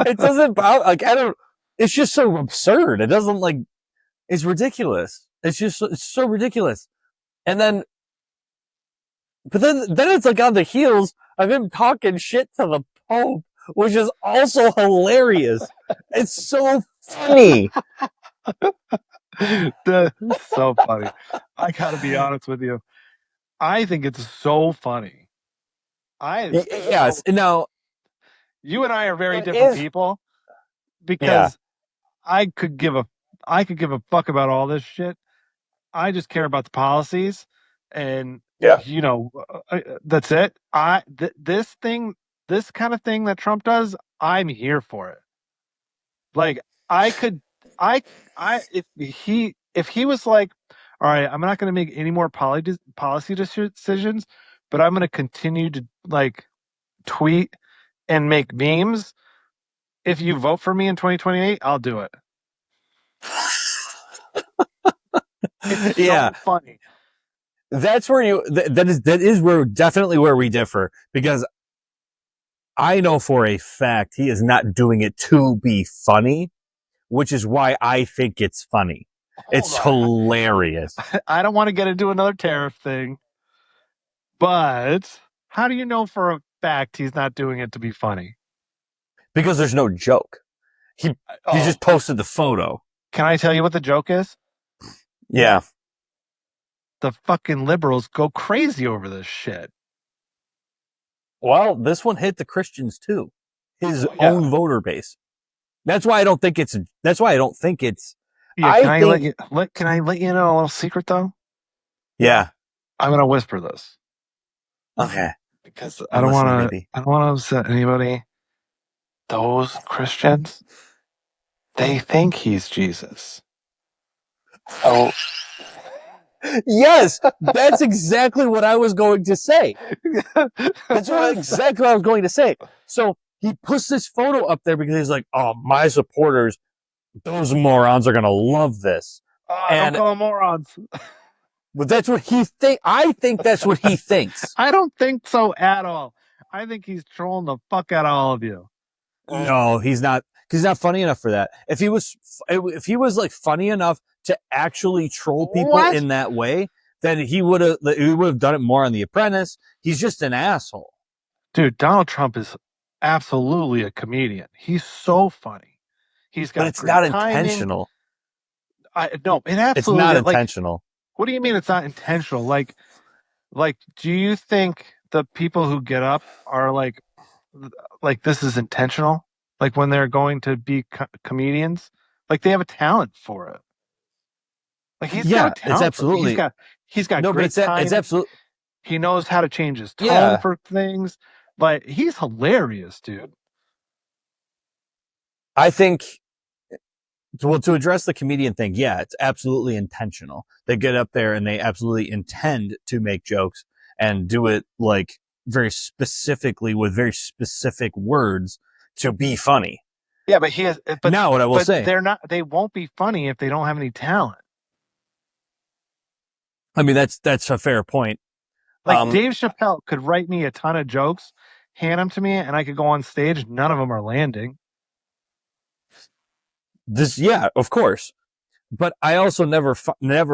It doesn't like I don't. It's just so absurd. It doesn't like. It's ridiculous. It's so ridiculous. And then, but then it's like on the heels of him talking shit to the Pope, which is also hilarious. It's so funny.
That's so funny. I gotta be honest with you. I think it's so funny
Yes. No.
You and I are very
It
different
is-
people because I could give a fuck about all this shit. I just care about the policies, and
Yeah.
that's it. This kind of thing that Trump does, I'm here for it. Like I could, if he was like, all right, I'm not going to make any more policy decisions, but I'm going to continue to like tweet and make memes. If you vote for me in 2028, I'll do it. It's so funny.
That's where that is where definitely where we differ, because I know for a fact he is not doing it to be funny, which is why I think it's funny. It's hilarious.
I don't want to get into another tariff thing, but how do you know for a fact he's not doing it to be funny?
Because there's no joke. He just posted the photo.
Can I tell you what the joke is?
Yeah.
The fucking liberals go crazy over this shit.
Well, this one hit the Christians too. His own voter base. That's why I don't think it's.
Yeah, can I let you know a little secret though?
Yeah.
I'm gonna whisper this.
Okay.
Because I don't want to upset anybody. Those Christians, they think he's Jesus. Oh.
Yes, that's exactly what I was going to say. Exactly what I was going to say. So he puts this photo up there because he's like, "Oh, my supporters, those morons are gonna love this."
Don't call them morons.
But that's what he think. I think that's what he thinks.
I don't think so at all. I think he's trolling the fuck out of all of you.
No, he's not. Because he's not funny enough for that. If he was like funny enough to actually troll people in that way, then he would have done it more on The Apprentice. He's just an asshole.
Dude, Donald Trump is absolutely a comedian. He's so funny. He's got.
But it's not intentional.
No, it absolutely.
It's not intentional.
What do you mean it's not intentional? Like, do you think the people who get up are like this is intentional? Like when they're going to be comedians, like they have a talent for it. Like he's got a talent.
It's absolutely.
He's got great timing.
It's absolutely.
He knows how to change his tone for things, but he's hilarious, dude.
I think. Well, to address the comedian thing, yeah, it's absolutely intentional. They get up there and they absolutely intend to make jokes and do it like very specifically with very specific words to be funny.
Yeah, but he has. But
now, what I will say,
they won't be funny if they don't have any talent.
I mean, that's a fair point.
Like Dave Chappelle could write me a ton of jokes, hand them to me, and I could go on stage. None of them are landing.
Yeah, of course. But I also never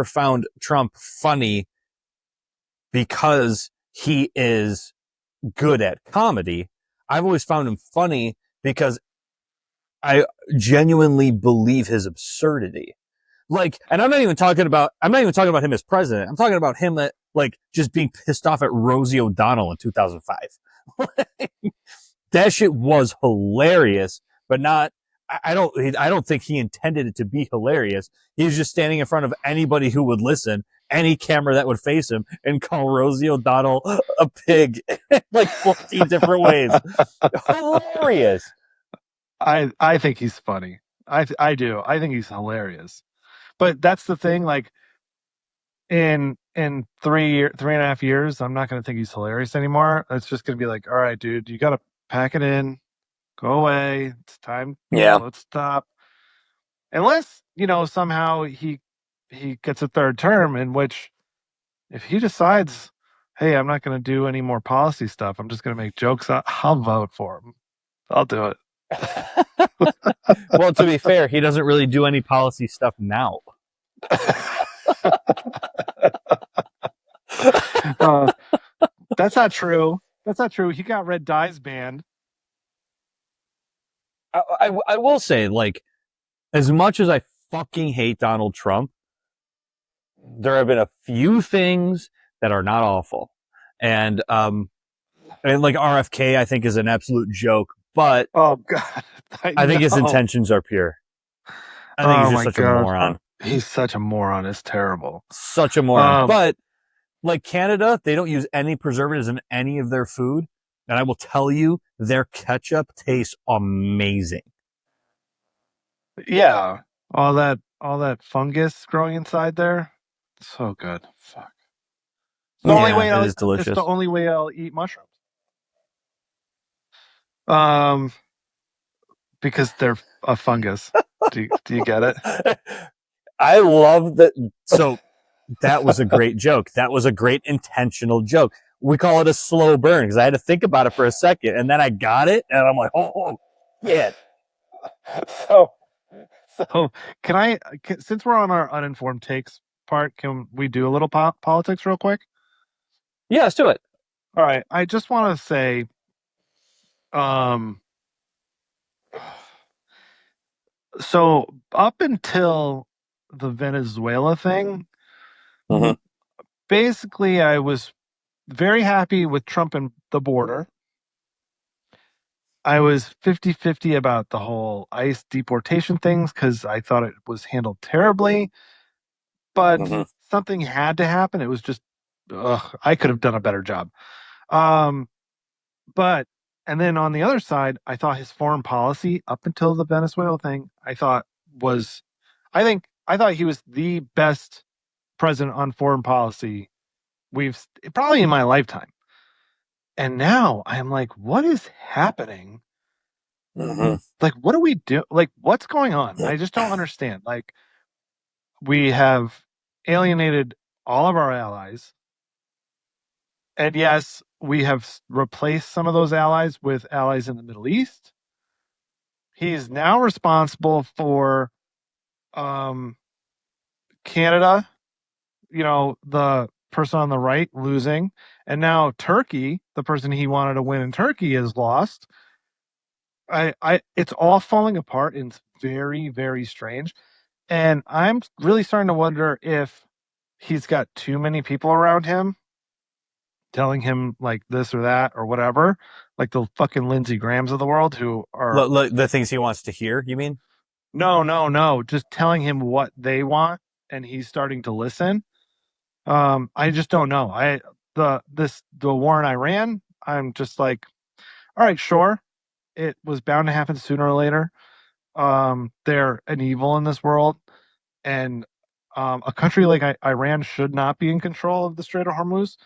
found Trump funny because he is good at comedy. I've always found him funny because I genuinely believe his absurdity. Like, and I'm not even talking about him as president. I'm talking about him like just being pissed off at Rosie O'Donnell in 2005. That shit was hilarious, but not. I don't think he intended it to be hilarious. He was just standing in front of anybody who would listen, any camera that would face him, and call Rosie O'Donnell a pig like 14 different ways. Hilarious.
I think he's funny. I do. I think he's hilarious. But that's the thing. Like in 3.5 years, I'm not going to think he's hilarious anymore. It's just going to be like, all right, dude, you got to pack it in. Go away. It's time.
Yeah.
Let's stop. Unless, somehow he gets a third term, in which if he decides, hey, I'm not going to do any more policy stuff, I'm just going to make jokes, I'll vote for him. I'll do it.
Well, to be fair, he doesn't really do any policy stuff now.
That's not true. That's not true. He got red dyes banned.
I will say, like, as much as I fucking hate Donald Trump, there have been a few things that are not awful. And And like RFK, I think is an absolute joke, but
Oh God,
I think his
know.
intentions are pure. I think
Oh
he's
my
just such a
God.
moron.
He's such a moron. It's terrible.
Such a moron.
Um,
But like Canada, they don't use any preservatives in any of their food. And I will tell you, their ketchup tastes amazing.
Yeah, all that fungus growing inside there, so good. Fuck. It's the only
Yeah,
way
it
I'll.
is
It's the
delicious.
only way I'll eat mushrooms. Um, because they're a fungus. Do you get it?
I love that. So that was a great joke. That was a great intentional joke. We call it a slow burn because I had to think about it for a second, and then I got it, and I'm like, oh, yeah.
So, can I? Since we're on our uninformed takes part, can we do a little politics real quick?
Yeah, let's do it.
All right. I just want to say, um, so up until the Venezuela thing,
Mhm.
basically, I was very happy with Trump and the border. I was 50-50 about the whole ICE deportation things because I thought it was handled terribly, but
Mhm.
something had to happen. It was just, I could have done a better job. Um, but, and then on the other side, I thought his foreign policy up until the Venezuela thing, I thought he was the best president on foreign policy we've probably in my lifetime. And now I'm like, what is happening?
Mhm.
Like, what do we do? Like, what's going on? I just don't understand. Like, we have alienated all of our allies. And yes, we have replaced some of those allies with allies in the Middle East. He's now responsible for Canada, the person on the right losing. And now Turkey, the person he wanted to win in Turkey, is lost. It's all falling apart and it's very, very strange. And I'm really starting to wonder if he's got too many people around him telling him like this or that or whatever, like the fucking Lindsey Grahams of the world who are
The things he wants to hear, you mean?
no, just telling him what they want and he's starting to listen. I just don't know. The war in Iran, I'm just like, all right, sure. It was bound to happen sooner or later. They're an evil in this world. And a country like Iran should not be in control of the Strait of Hormuz,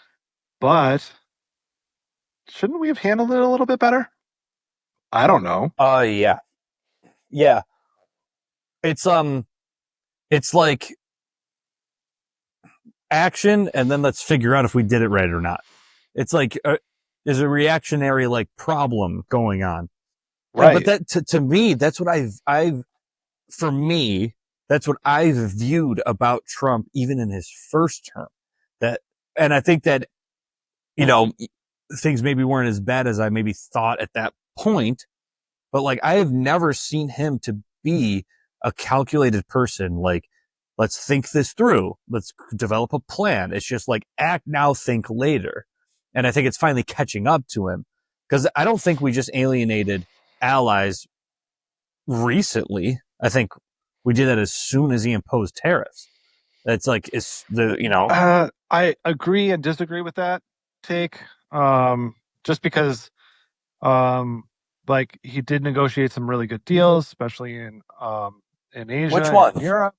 but shouldn't we have handled it a little bit better? I don't know.
Yeah. Yeah. It's like action, and then let's figure out if we did it right or not. It's like there's a reactionary like problem going on,
Right.
But that to me, that's what for me, that's what I've viewed about Trump, even in his first term. And I think that things maybe weren't as bad as I maybe thought at that point, but like I have never seen him to be a calculated person. Like, let's think this through. Let's develop a plan. It's just like act now, think later. And I think it's finally catching up to him because I don't think we just alienated allies recently. I think we did that as soon as he imposed tariffs. That's like,
I agree and disagree with that take. Just because, like he did negotiate some really good deals, especially in Asia,
which one?
and Europe,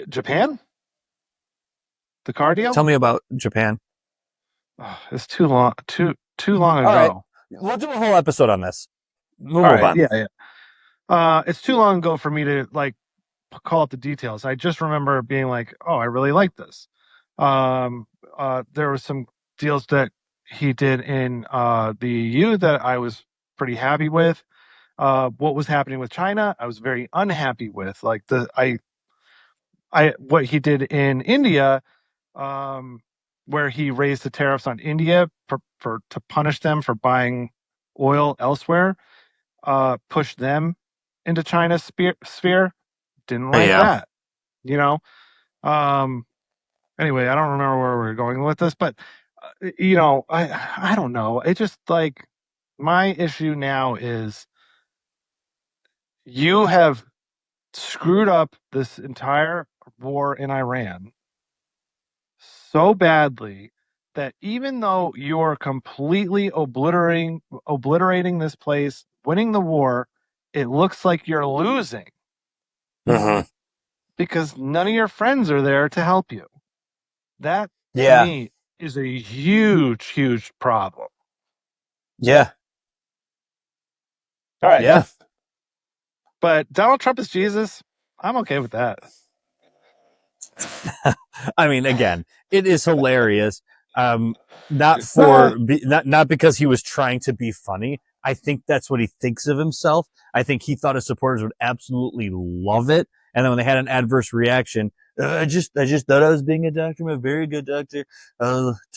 Japan, the car deal.
Tell me about Japan.
It's too long ago.
All right. We'll do a whole episode on this. We'll
All
move
right,
on.
yeah. It's too long ago for me to like call up the details. I just remember being like, "Oh, I really like this." There were some deals that he did in the EU that I was pretty happy with. What was happening with China, I was very unhappy with. Like what he did in India, where he raised the tariffs on India to punish them for buying oil elsewhere, pushed them into China's sphere. Didn't like that, you know. Anyway, I don't remember where we were going with this, but I don't know. It just like my issue now is you have screwed up this entire war in Iran so badly that even though you're completely obliterating this place, winning the war, it looks like you're losing because none of your friends are there to help you. That to me is a huge, huge problem.
Yeah.
All right.
Yeah.
But Donald Trump is Jesus. I'm okay with that.
I mean, again, it is hilarious. Not because he was trying to be funny. I think that's what he thinks of himself. I think he thought his supporters would absolutely love it. And then when they had an adverse reaction, I just thought I was being a doctor. I'm a very good doctor.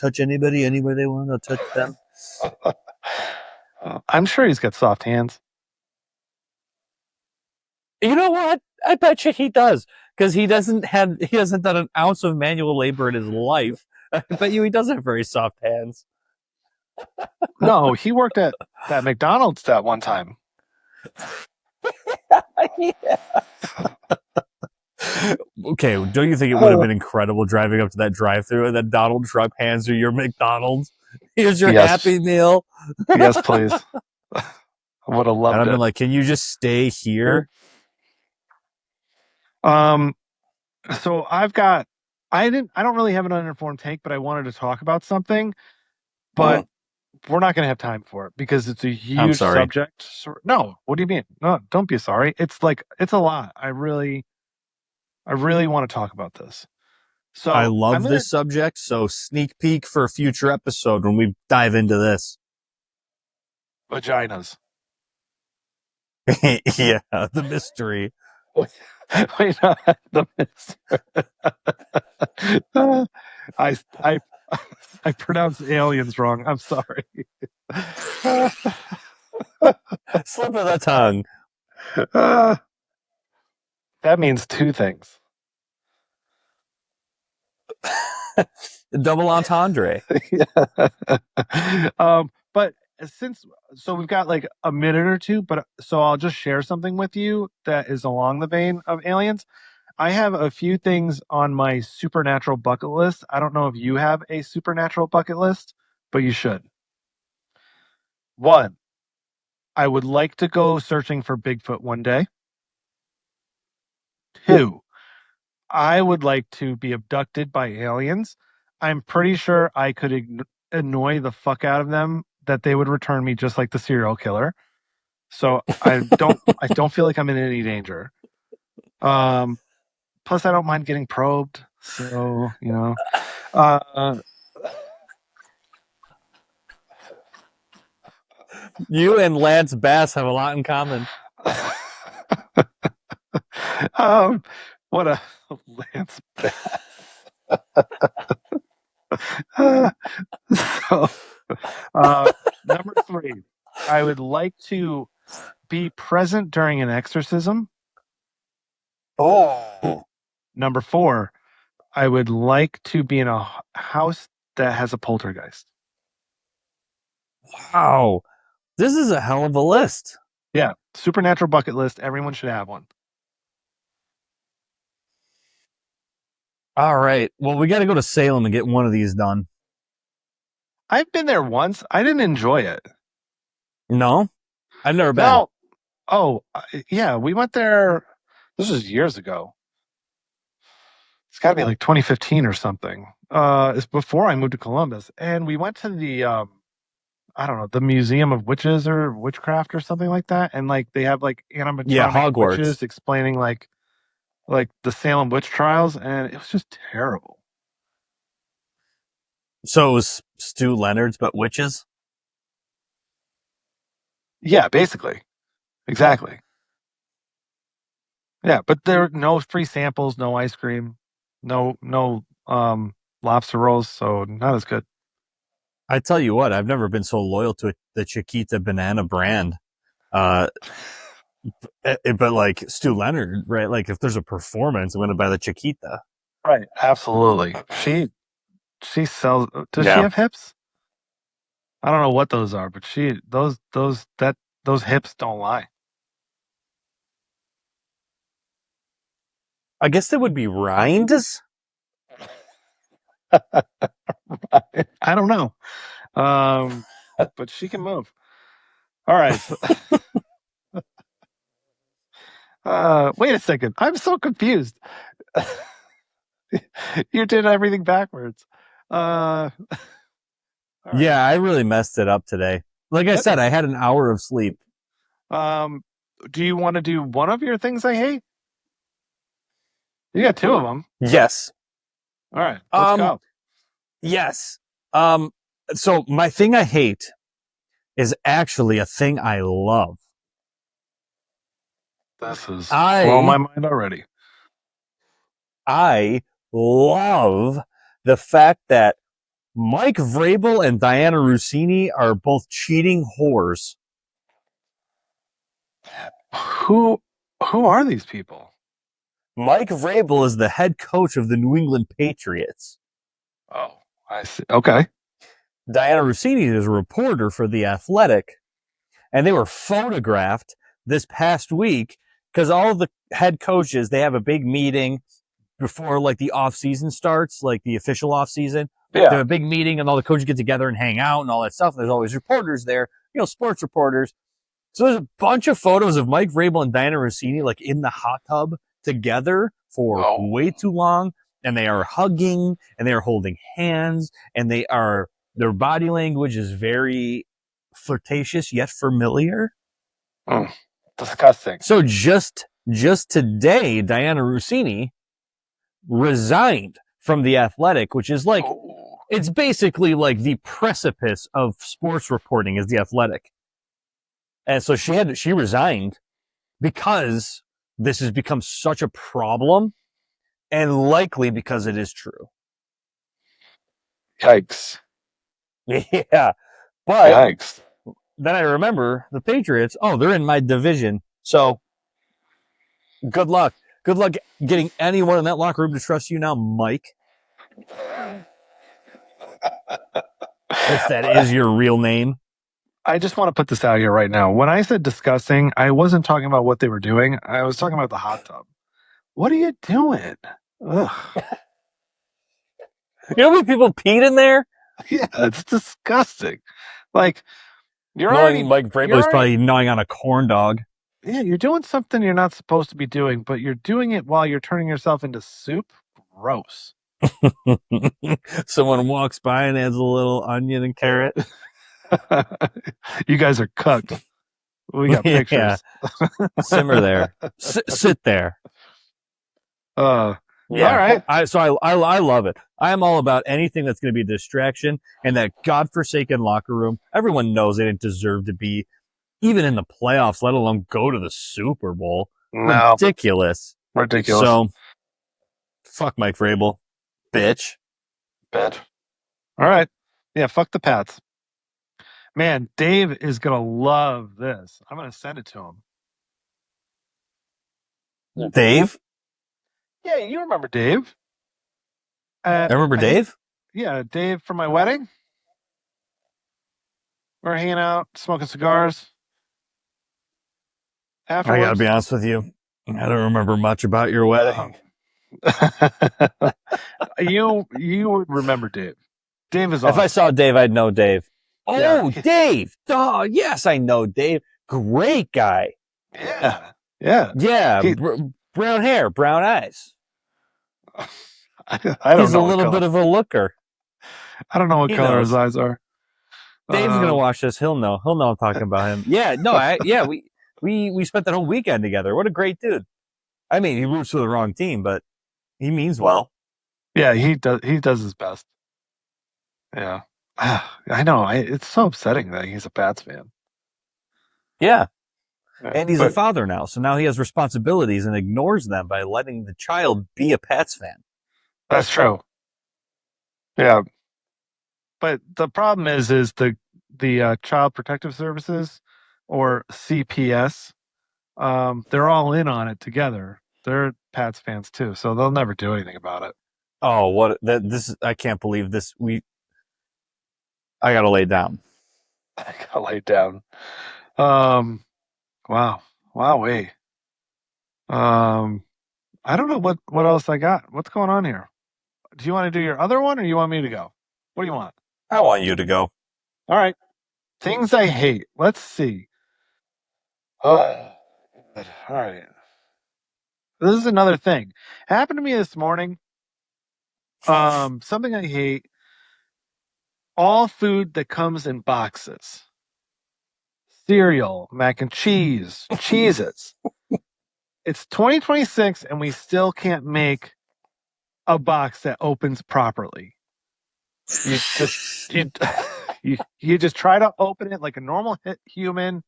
Touch anybody, anywhere they want. I'll touch them.
I'm sure he's got soft hands.
You know what? I bet you he does, because he hasn't done an ounce of manual labor in his life. I bet you he does have very soft hands.
No, he worked at that McDonald's that one time.
Okay, don't you think it would have been incredible driving up to that drive-thru and that Donald Trump hands you your McDonald's? Here's your Happy Meal.
Yes, please. I would have loved
And I've
it.
been like, can you just stay here?
So I don't really have an uninformed take, but I wanted to talk about something, but we're not going to have time for it because it's a huge subject. No, what do you mean? No, don't be sorry. It's a lot. I really want to talk about this. So
I love this subject, so sneak peek for a future episode when we dive into this.
Vaginas.
Yeah, the mystery.
Wait, no, the mystery. I pronounced aliens wrong. I'm sorry.
Slip of the tongue.
That means two things.
Double entendre.
But so we've got like a minute or two, but so I'll just share something with you that is along the vein of aliens. I have a few things on my supernatural bucket list. I don't know if you have a supernatural bucket list, but you should. 1, I would like to go searching for Bigfoot one day. 2, I would like to be abducted by aliens. I'm pretty sure I could annoy the fuck out of them that they would return me just like the serial killer. So I don't feel like I'm in any danger. Plus I don't mind getting probed. So,
You and Lance Bass have a lot in common.
What a Lance Bass. Number 3, I would like to be present during an exorcism. Number 4, I would like to be in a house that has a poltergeist.
Wow. This is a hell of a list.
Yeah, supernatural bucket list. Everyone should have one.
All right. Well, we got to go to Salem and get one of these done.
I've been there once. I didn't enjoy it.
No? I've never been.
No. Oh, yeah. We went there. This was years ago. It's got to be like 2015 or something. It's before I moved to Columbus. And we went to the, I don't know, the Museum of Witches or Witchcraft or something like that. And like they have like animatronic
Hogwarts.
witches explaining like the Salem witch trials. And it was just terrible.
So it was Stu Leonard's, but witches?
Yeah, basically. Exactly. Yeah, but there are no free samples, no ice cream, no lobster rolls, so not as good.
I tell you what, I've never been so loyal to the Chiquita banana brand. But like Stu Leonard, right? Like if there's a performance, I'm going to buy the Chiquita.
Right, absolutely. She sells. Does she
Yeah.
have hips? I don't know what those are, but those hips don't lie.
I guess that would be rinds.
I don't know. But she can move. All right. Wait a second. I'm so confused. You did everything backwards. All right.
Yeah, I really messed it up today. Like I said, I had an hour of sleep.
Do you want to do one of your things I hate? You got two of them.
Yes.
All right. Let's go.
Yes. So my thing I hate is actually a thing I love.
This is blowing my mind already.
I love the fact that Mike Vrabel and Diana Rossini are both cheating whores.
Who are these people?
Mike Vrabel is the head coach of the New England Patriots.
Oh, I see. Okay.
Diana Rossini is a reporter for The Athletic, and they were photographed this past week because all of the head coaches, they have a big meeting before like the off season starts, like the official off season.
Yeah.
They have a big meeting and all the coaches get together and hang out and all that stuff. There's always reporters there, sports reporters. So there's a bunch of photos of Mike Vrabel and Diana Rossini like in the hot tub together for way too long. And they are hugging and they are holding hands and their body language is very flirtatious yet familiar.
Disgusting.
So just today, Diana Rossini resigned from The Athletic, which is like, it's basically like the precipice of sports reporting is The Athletic. And so she resigned because this has become such a problem and likely because it is true.
Yikes.
Yeah. But
Yikes.
then I remember the Patriots, they're in my division. So good luck. Good luck getting anyone in that locker room to trust you now, Mike. If that is your real name.
I just want to put this out here right now. When I said disgusting, I wasn't talking about what they were doing. I was talking about the hot tub. What are you doing? Ugh.
You know how many people peed in there?
Yeah, it's disgusting. Like,
Mike Vrabel was probably gnawing on a corn dog.
Yeah, you're doing something you're not supposed to be doing, but you're doing it while you're turning yourself into soup. Gross.
Someone walks by and adds a little onion and carrot.
You guys are cooked. We got pictures.
Simmer there. Sit there.
Yeah.
All right. I love it. I am all about anything that's going to be a distraction. And that godforsaken locker room, everyone knows they didn't deserve to be even in the playoffs, let alone go to the Super Bowl.
No.
Ridiculous. So, fuck Mike Vrabel. Bitch.
All right. Yeah, fuck the Pats. Man, Dave is going to love this. I'm going to send it to him.
Dave?
Yeah, you remember Dave.
I remember Dave?
Yeah, Dave from my wedding. We're hanging out, smoking cigars. Afterwards.
I gotta be honest with you. I don't remember much about your wedding.
You would remember Dave. Dave is awesome.
If I saw Dave, I'd know Dave.
Yeah.
Dave. Oh, yes, I know Dave. Great guy.
Yeah.
Yeah. Brown hair, brown eyes.
I don't know.
He's a little bit of a looker.
I don't know what color his eyes are.
Dave's gonna watch this. He'll know. He'll know I'm talking about him. Yeah. No. We spent that whole weekend together. What a great dude. I mean, he roots for the wrong team, but he means well.
Yeah, he does. He does his best. Yeah. I know. It's so upsetting that he's a Pats fan.
Yeah. And he's a father now, so now he has responsibilities and ignores them by letting the child be a Pats fan.
That's true. Yeah. But the problem is the Child Protective Services, or CPS, they're all in on it together. They're Pats fans too, so they'll never do anything about it.
Oh, what that this is, I can't believe this. I gotta lay down.
I gotta lay down. Wow. Wowee. I don't know what else I got. What's going on here? Do you want to do your other one or you want me to go? What do you want?
I want you to go.
All right. Things I hate. Let's see. Oh, all right. This is another thing. Happened to me this morning. Something I hate. All food that comes in boxes. Cereal, mac and cheese, Cheez-Its. It's 2026 and we still can't make a box that opens properly. You just you just try to open it like a normal human.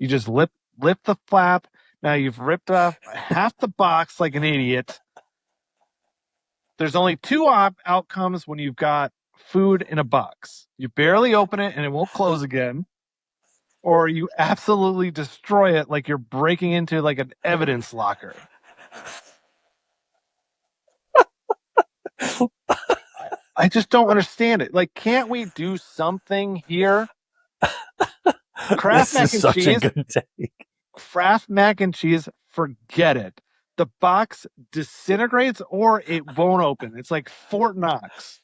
You just lift the flap. Now you've ripped off half the box like an idiot. There's only two outcomes when you've got food in a box. You barely open it and it won't close again, or you absolutely destroy it like you're breaking into like an evidence locker. I just don't understand it. Like, can't we do something here? Kraft mac and cheese.
A good take.
Kraft mac and cheese, forget it. The box disintegrates or it won't open. It's like Fort Knox.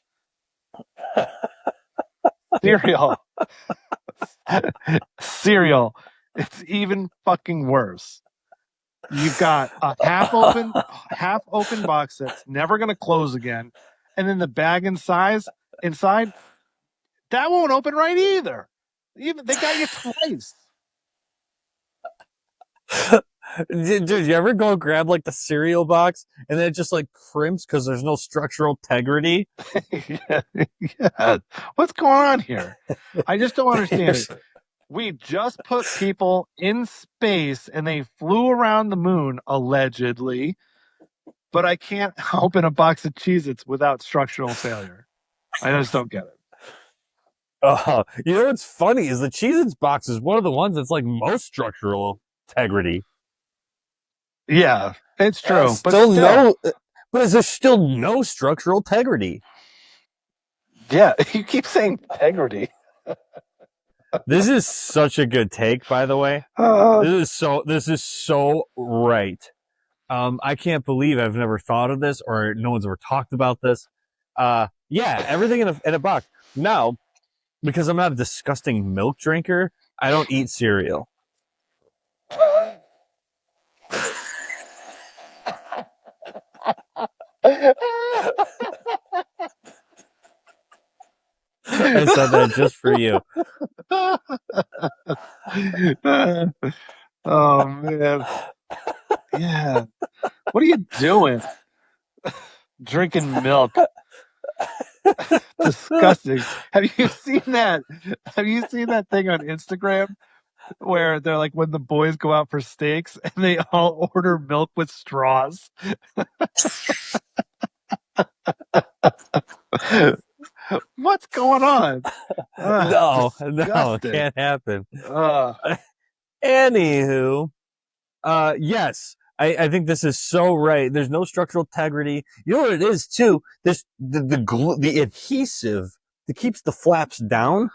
Cereal. It's even fucking worse. You've got a half open box that's never going to close again, and then the bag inside that won't open right either. Even they got you twice.
Did you ever go grab like the cereal box and then it just like crimps because there's no structural integrity?
Yeah. What's going on here? I just don't understand it. We just put people in space and they flew around the moon, allegedly, but I can't open a box of Cheez-Its without structural failure. I just don't get it.
You know what's funny is the Cheez-Its box is one of the ones that's like most structural integrity.
Yeah, it's true. But
is there still no structural integrity?
Yeah, you keep saying integrity.
This is such a good take, by the way. This is so right. I can't believe I've never thought of this or no one's ever talked about this. Yeah, everything in a box. Now, because I'm not a disgusting milk drinker, I don't eat cereal. I said that just for you.
Oh man. Yeah. What are you doing? Drinking milk. Disgusting. Have you seen that? Have you seen that thing on Instagram where they're like when the boys go out for steaks and they all order milk with straws? What's going on?
No, it can't happen. Anywho, yes, I think this is so right. There's no structural integrity. You know what it is too? This the adhesive that keeps the flaps down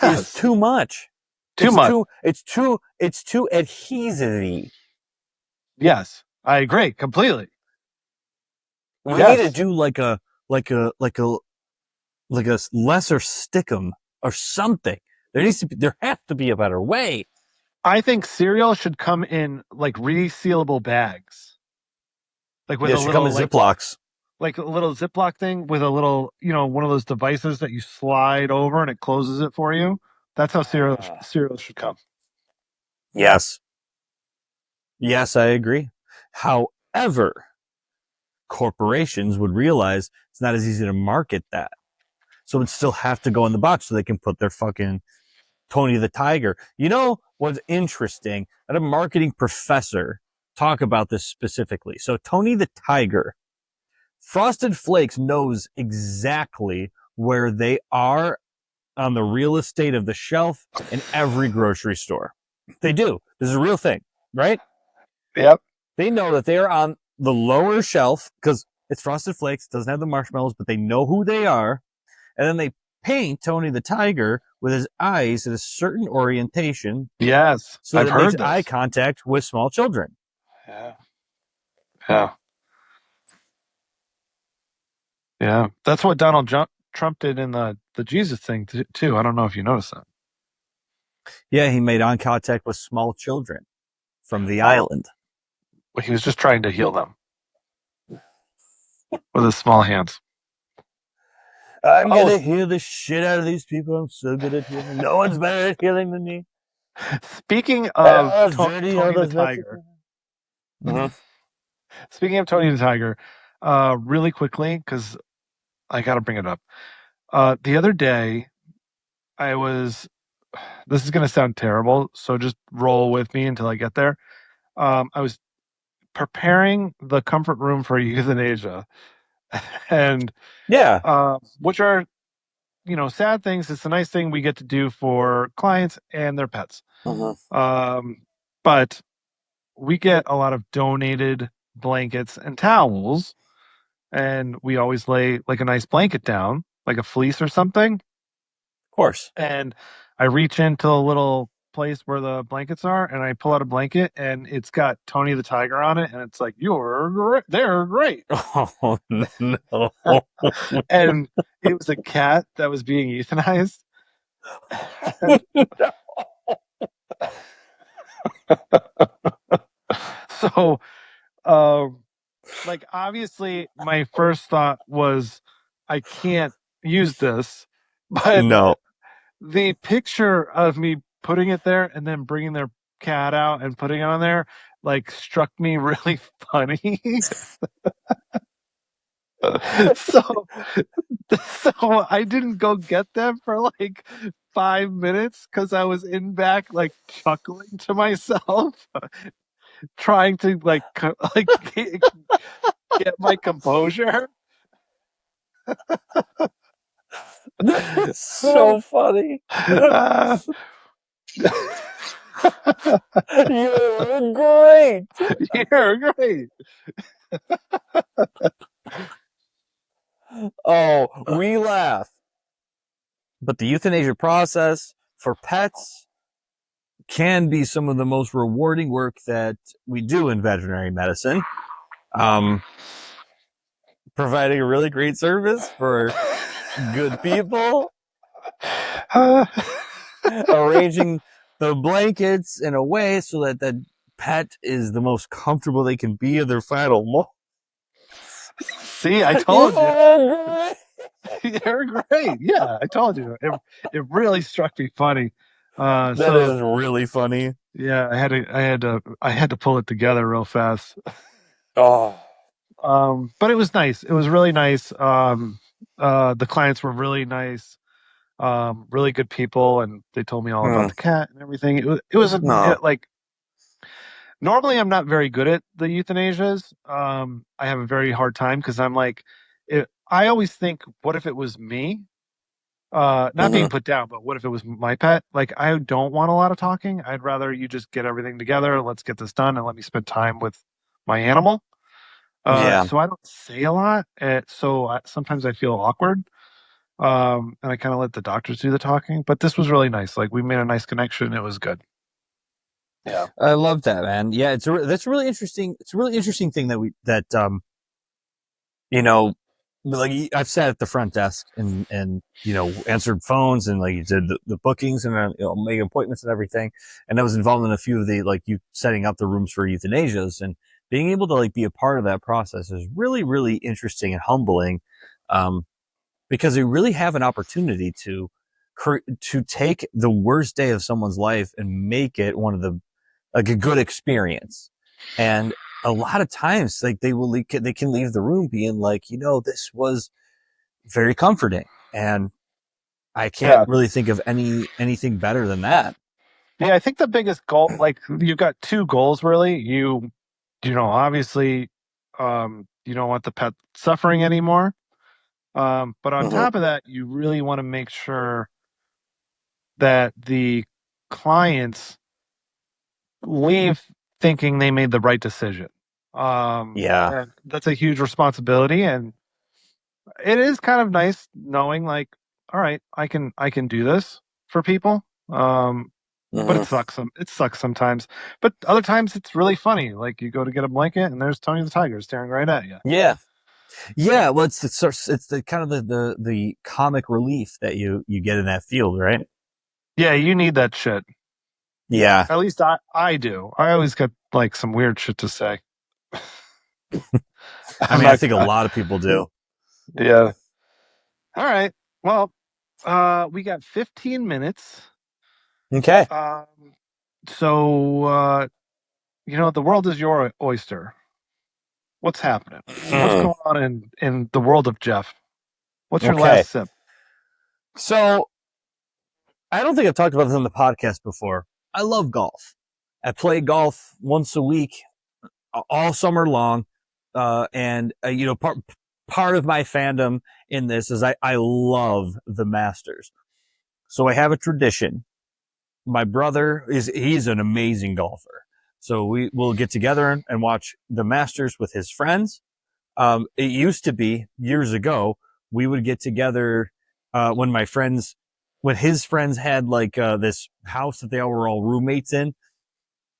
is too much. It's too adhesive-y.
Yes, I agree completely.
We need to do like a lesser stickum or something. There has to be a better way.
I think cereal should come in like resealable bags. Like with
should come in Ziplocs.
Like a little Ziploc thing with a little, one of those devices that you slide over and it closes it for you. That's how cereal should come.
Yes. Yes, I agree. However, corporations would realize it's not as easy to market that. So it would still have to go in the box so they can put their fucking Tony the Tiger. You know what's interesting? I had a marketing professor talk about this specifically. So Tony the Tiger, Frosted Flakes knows exactly where they are on the real estate of the shelf in every grocery store. They do. This is a real thing, right?
Yep.
They know that they are on the lower shelf because It's Frosted Flakes. Doesn't have the marshmallows, but they know who they are. And then they paint Tony the Tiger with his eyes at a certain orientation
Yes,
so that
I've
it makes
heard
eye
this.
contact with small children.
Yeah. Yeah. Yeah. That's what Donald Trump did in the Jesus thing too. I don't know if you noticed that.
Yeah, he made eye contact with small children from the island.
He was just trying to heal them with his small hands.
I'm gonna heal the shit out of these people. I'm so good at healing. No one's better at healing than me.
Speaking of
Dirty,
Tony the
those
Tiger.
Mexicans.
Speaking of Tony the Tiger, really quickly, because I got to bring it up. The other day, this is going to sound terrible, so just roll with me until I get there. I was preparing the comfort room for euthanasia, and
Yeah.
which are, sad things. It's a nice thing we get to do for clients and their pets. But we get a lot of donated blankets and towels, and we always lay like a nice blanket down, like a fleece or something.
Of course.
And I reach into a little place where the blankets are, and I pull out a blanket, and it's got Tony the Tiger on it, and it's like, they're great.
Oh, no.
And it was a cat that was being euthanized. So, obviously, my first thought was, I can't use this, but
No.
the picture of me putting it there and then bringing their cat out and putting it on there, struck me really funny. so I didn't go get them for 5 minutes because I was in back chuckling to myself, trying to get my composure.
So funny. You're great.
You're great.
Oh, we laugh. But the euthanasia process for pets can be some of the most rewarding work that we do in veterinary medicine. Providing a really great service for good people. Arranging the blankets in a way so that the pet is the most comfortable they can be in their final moment.
See, I told you. You're great. Yeah, I told you. It really struck me funny.
That is really funny.
Yeah, I had to pull it together real fast.
Oh.
But it was nice. It was really nice. The clients were really nice. Really good people, and they told me all about the cat and everything. Normally I'm not very good at the euthanasias. I have a very hard time because I'm I always think, what if it was me? Not being put down, but what if it was my pet? I don't want a lot of talking. I'd rather you just get everything together. Let's get this done and let me spend time with my animal. So I don't say a lot. Sometimes I feel awkward. And I kind of let the doctors do the talking. But this was really nice. We made a nice connection. It was good. Yeah,
I love that, man. Yeah, that's really interesting. It's a really interesting thing I've sat at the front desk and answered phones and you did the bookings and making appointments and everything. And I was involved in a few of the you setting up the rooms for euthanasias, and being able to be a part of that process is really, really interesting and humbling. Because you really have an opportunity to take the worst day of someone's life and make it one of the a good experience. And a lot of times, they can leave the room being this was very comforting, and I can't really think of anything better than that.
Yeah, I think the biggest goal, you've got two goals really. Obviously, you don't want the pet suffering anymore. But on top of that, you really want to make sure that the clients leave thinking they made the right decision.
Yeah.
And that's a huge responsibility, and it is kind of nice knowing, like, all right, I can do this for people. But it sucks. It sucks sometimes. But other times it's really funny. Like you go to get a blanket and there's Tony the Tiger staring right at you.
Yeah. Yeah. Well, it's the kind of the comic relief that you get in that field, right?
Yeah, you need that shit.
Yeah.
At least I do. I always get like some weird shit to say.
I mean, I think a lot of people do.
Yeah. All right. Well, we got 15 minutes.
Okay.
So the world is your oyster. What's happening? What's going on in the world of Jeff? What's your last sip?
So, I don't think I've talked about this on the podcast before. I love golf. I play golf once a week, all summer long. And part of my fandom in this is I love the Masters. So I have a tradition. My brother he's an amazing golfer. So we will get together and watch the Masters with his friends. It used to be years ago, we would get together, when his friends had like, this house that they were all roommates in.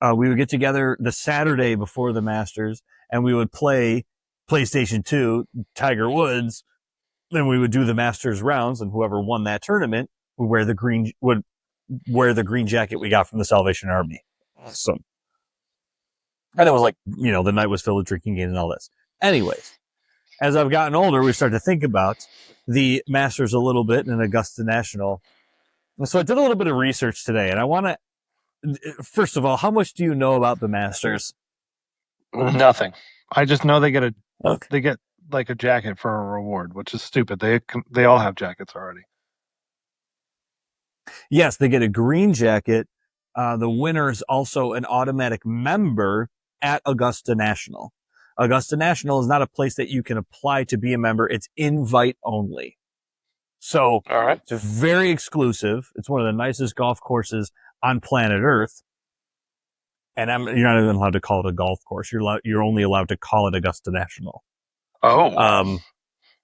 We would get together the Saturday before the Masters and we would play PlayStation 2, Tiger Woods. Then we would do the Masters rounds and whoever won that tournament would wear the green jacket we got from the Salvation Army. Awesome. And it was like, the night was filled with drinking games and all this. Anyways, as I've gotten older, we started to think about the Masters a little bit in Augusta National. And so I did a little bit of research today, and I want to, first of all, how much do you know about the Masters?
Nothing. I just know they get like a jacket for a reward, which is stupid. They all have jackets already.
Yes, they get a green jacket. The winner is also an automatic member at Augusta National. Augusta National is not a place that you can apply to be a member. It's invite only. So
all right.
It's very exclusive. It's one of the nicest golf courses on planet Earth. And you're not even allowed to call it a golf course. You're only allowed to call it Augusta National.
Oh.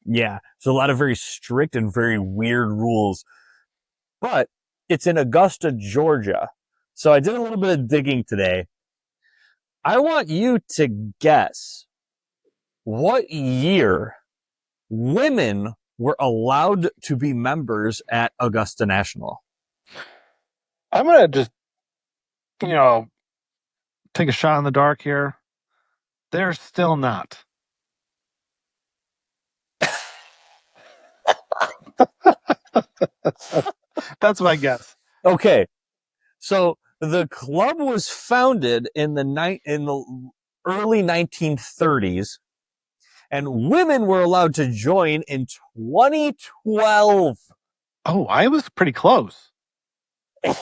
Yeah. So a lot of very strict and very weird rules. But it's in Augusta, Georgia. So I did a little bit of digging today. I want you to guess what year women were allowed to be members at Augusta National.
I'm going to just, take a shot in the dark here. They're still not. That's my guess.
Okay. So the club was founded in the early 1930s, and women were allowed to join in 2012.
Oh, I was pretty close.
You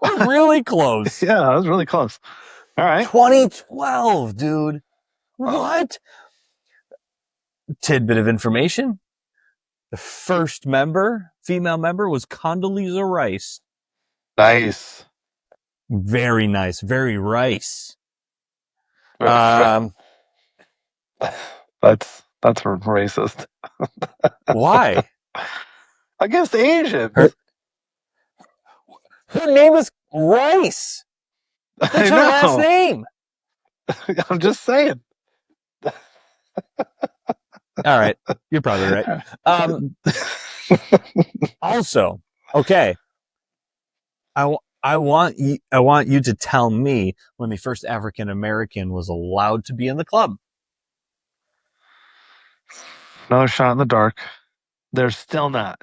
were really close.
Yeah, I was really close. All right.
2012, dude. What? Tidbit of information. The first female member, was Condoleezza Rice.
Nice.
Very nice. Very Rice.
That's racist.
Why?
Against Asians.
Her name is Rice. That's her last name.
I'm just saying.
All right. You're probably right. Also, okay. I want you to tell me when the first African American was allowed to be in the club.
Another shot in the dark. They're still not.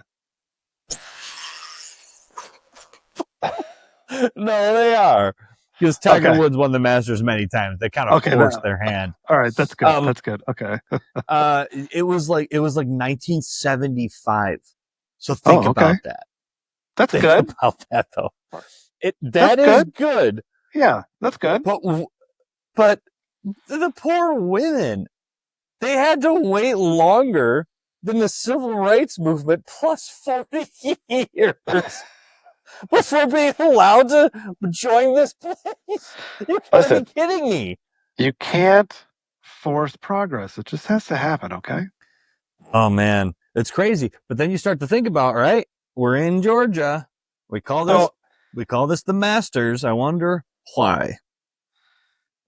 No, they are. Because Tiger Woods won the Masters many times. They kind of forced their hand.
All right, that's good. That's good. Okay.
It was like 1975. So think about that.
That's
think
good.
About that though. That is good.
Yeah, that's good.
But the poor women, they had to wait longer than the civil rights movement plus 40 years. Before being allowed to join this place. You gotta be kidding me.
You can't force progress. It just has to happen, okay?
Oh man, it's crazy. But then you start to think about, right? We're in Georgia. We call this the Masters. I wonder why.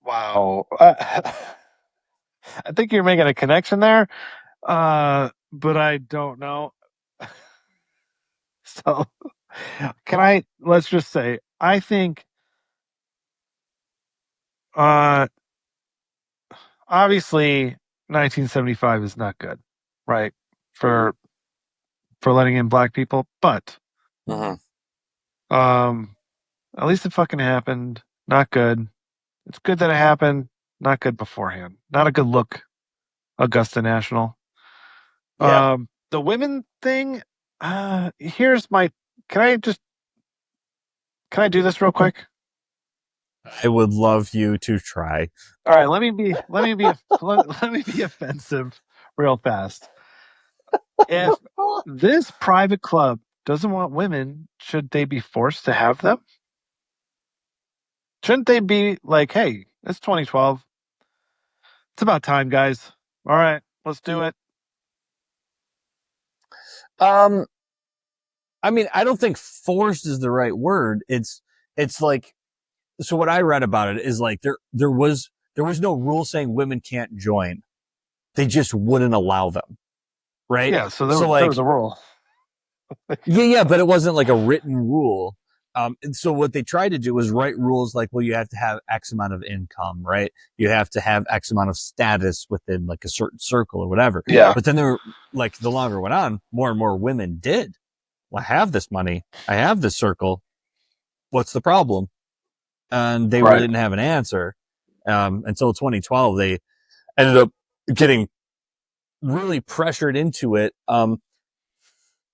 Wow. I think you're making a connection there, but I don't know. So, let's just say, I think, obviously 1975 is not good, right? For letting in black people, but at least it fucking happened. Not good. It's good that it happened. Not good beforehand. Not a good look, Augusta National.
Yeah.
The women thing, here's my can I do this real quick?
I would love you to try.
All right, let me be let me be offensive real fast. If this private club doesn't want women, should they be forced to have them? Shouldn't they be like, hey, it's 2012. It's about time, guys. All right, let's do it.
I mean, I don't think forced is the right word. It's like, so what I read about it is like there was no rule saying women can't join. They just wouldn't allow them. Right?
Yeah, so
So
there was a rule.
yeah, but it wasn't like a written rule. And so what they tried to do was write rules like, well, you have to have X amount of income, right? You have to have X amount of status within like a certain circle or whatever.
Yeah.
But then there were like, the longer it went on, more and more women did. Well, I have this money. I have this circle. What's the problem? And they really didn't have an answer. Until 2012, they ended up getting really pressured into it. I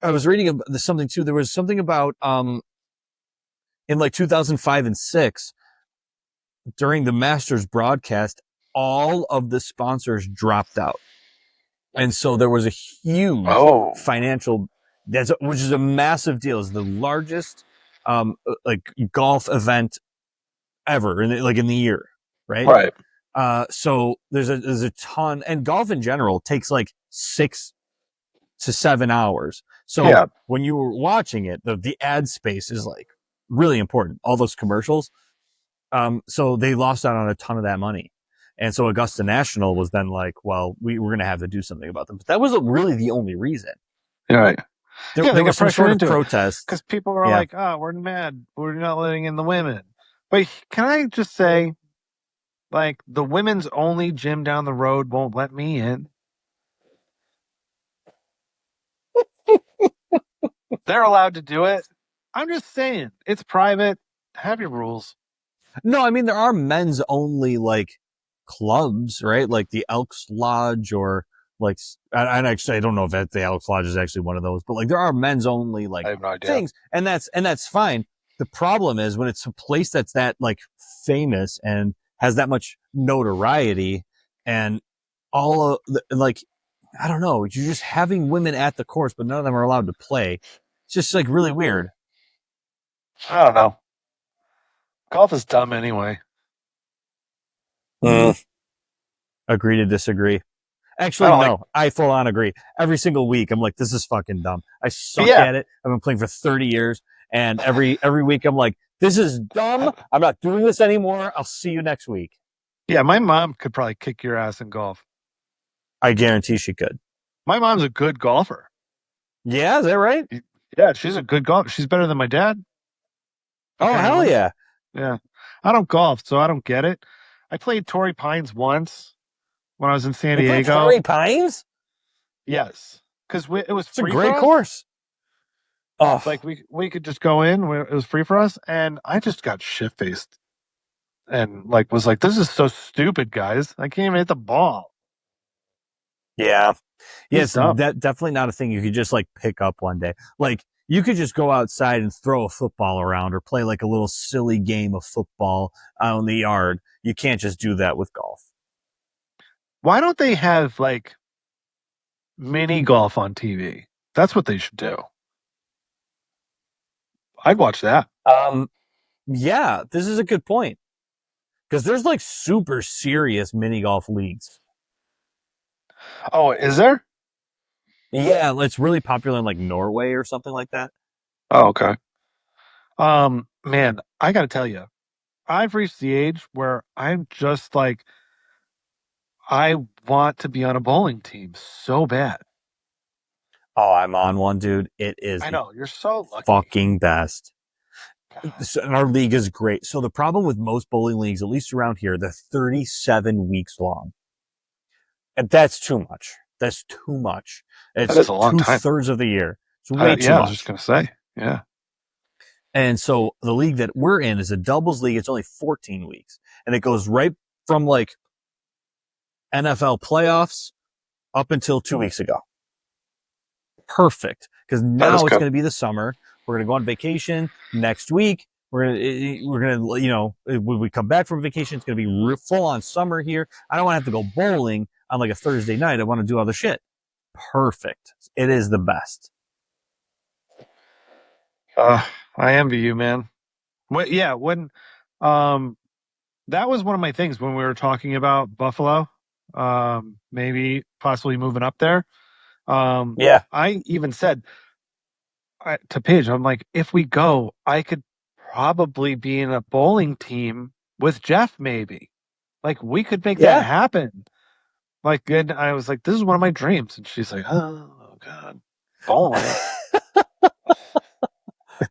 was reading something too. There was something about, in like 2005 and 6, during the Masters broadcast, all of the sponsors dropped out. And so there was a huge financial, which is a massive deal. It's the largest, like golf event ever in the year. Right. So there's a ton, and golf in general takes like 6 to 7 hours. So when you were watching it, the ad space is like really important. All those commercials. So they lost out on a ton of that money. And so Augusta National was then like, well, we're going to have to do something about them. But that wasn't really the only reason.
Right.
There was some sort of protest.
Because people were like, oh, we're mad. We're not letting in the women. But can I just say, like, the women's only gym down the road won't let me in. They're allowed to do it. I'm just saying, it's private. Have your rules.
No, I mean, there are men's only like clubs, right? Like the Elks Lodge, or like, and actually, I don't know if the Elks Lodge is actually one of those, but like there are men's only like things, and that's fine. The problem is when it's a place that's that like famous and has that much notoriety, and all of like, I don't know, you're just having women at the course, but none of them are allowed to play. It's just like really weird.
I don't know. Golf is dumb anyway.
Agree to disagree. Actually, no, I full on agree. Every single week, I'm like, this is fucking dumb. I suck at it. I've been playing for 30 years. And every week, I'm like, this is dumb. I'm not doing this anymore. I'll see you next week.
Yeah, my mom could probably kick your ass in golf.
I guarantee she could.
My mom's a good golfer.
Yeah, is that right?
Yeah, she's a good golfer. She's better than my dad.
Oh, hell yeah.
Yeah. I don't golf, so I don't get it. I played Torrey Pines once when I was in San Diego.
Torrey Pines?
Yes. Because it was free.
It's a great course.
Oh, like we could just go in. It was free for us, and I just got shit-faced. And like was like, this is so stupid, guys. I can't even hit the ball.
Yeah. Yes, that definitely not a thing you could just like pick up one day. Like you could just go outside and throw a football around or play like a little silly game of football out in the yard. You can't just do that with golf.
Why don't they have like mini golf on TV? That's what they should do. I'd watch that.
Yeah, this is a good point. Because there's like super serious mini golf leagues.
Oh, is there?
Yeah, it's really popular in like Norway or something like that.
Oh, okay. Man, I gotta tell you, I've reached the age where I'm just like, I want to be on a bowling team so bad.
Oh, I'm on one, dude. It is
I
the
know, you're so lucky.
fucking best. So, and our league is great. So the problem with most bowling leagues, at least around here, they're 37 weeks long. And that's too much. That's too much. It's
That is a long time.
2/3 of the year. It's way too
Yeah, I
much.
was just gonna say. Yeah.
And so the league that we're in is a doubles league. It's only 14 weeks. And it goes right from like NFL playoffs up until 2 weeks ago. Perfect. Because now it's going to be the summer. We're going to go on vacation next week. We're going to, you know, when we come back from vacation, it's going to be full on summer here. I don't want to have to go bowling on like a Thursday night. I want to do other shit. Perfect. It is the best.
I envy you, man. When that was one of my things when we were talking about Buffalo, maybe possibly moving up there.
Yeah.
I even said to Paige, I'm like, if we go, I could probably be in a bowling team with Jeff, maybe. Like, we could make that happen. Like, and I was like, this is one of my dreams. And she's like, oh, God, bowling.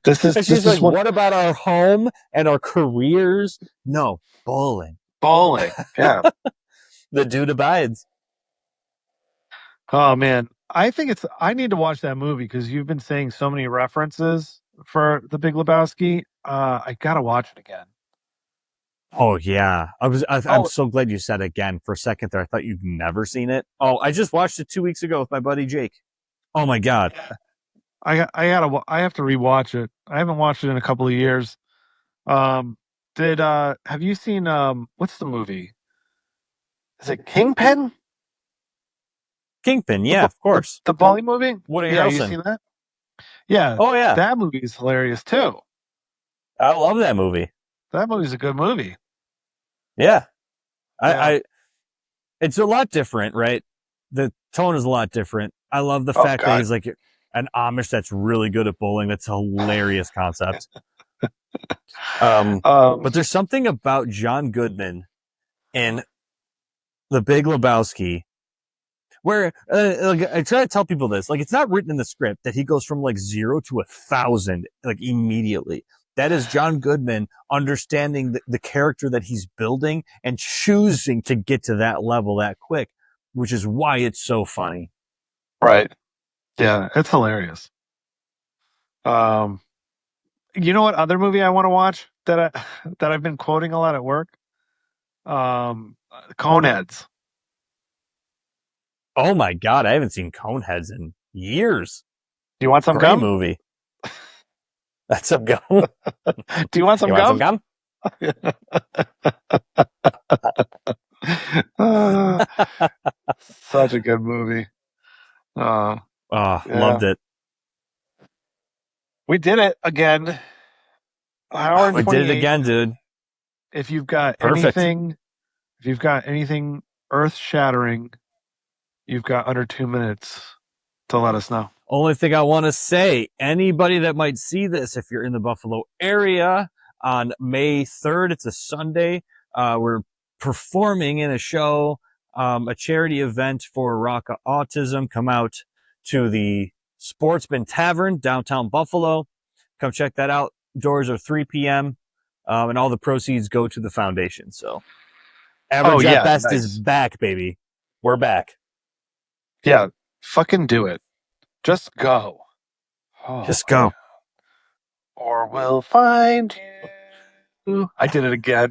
She's like, what about our home and our careers? No, bowling.
Bowling, yeah.
The dude abides.
Oh, man. I need to watch that movie because you've been saying so many references for The Big Lebowski. I got to watch it again.
Oh, yeah. I'm so glad you said again. For a second there, I thought you'd never seen it. Oh, I just watched it 2 weeks ago with my buddy Jake. Oh, my God.
I have to rewatch it. I haven't watched it in a couple of years. Have you seen what's the movie? Is it Kingpin?
Kingpin, yeah, of course.
The bowling movie?
Woody
Yeah,
Harrelson.
you seen that? Yeah.
Oh, yeah.
That movie is hilarious too.
I love that movie.
That movie's a good movie.
Yeah.
Yeah.
It's a lot different, right? The tone is a lot different. I love the fact that he's like an Amish that's really good at bowling. That's a hilarious concept. But there's something about John Goodman in The Big Lebowski where like, I try to tell people this, like, it's not written in the script that he goes from like 0 to 1,000 like immediately. That is John Goodman understanding the character that he's building and choosing to get to that level that quick, which is why it's so funny.
Right. Yeah, it's hilarious. You know what other movie I want to watch that I've been quoting a lot at work? Coneheads.
Oh my God, I haven't seen Coneheads in years.
Do you want some
Great
gum?
movie. That's some gum.
Do you want some gum?
Want some gum?
Such a good movie.
Loved it.
We did it again. Hour and
we
28.
did it again, dude.
If you've got
Perfect.
anything earth-shattering, you've got under 2 minutes to let us know.
Only thing I want to say, anybody that might see this, if you're in the Buffalo area on May 3rd, it's a Sunday, we're performing in a show, a charity event for Rocka Autism. Come out to the Sportsman Tavern, downtown Buffalo. Come check that out. Doors are 3 p.m. And all the proceeds go to the foundation. So Average at Best is back, baby. We're back.
Yeah, fucking do it. Just go.
Just go.
Or we'll find you. I did it again.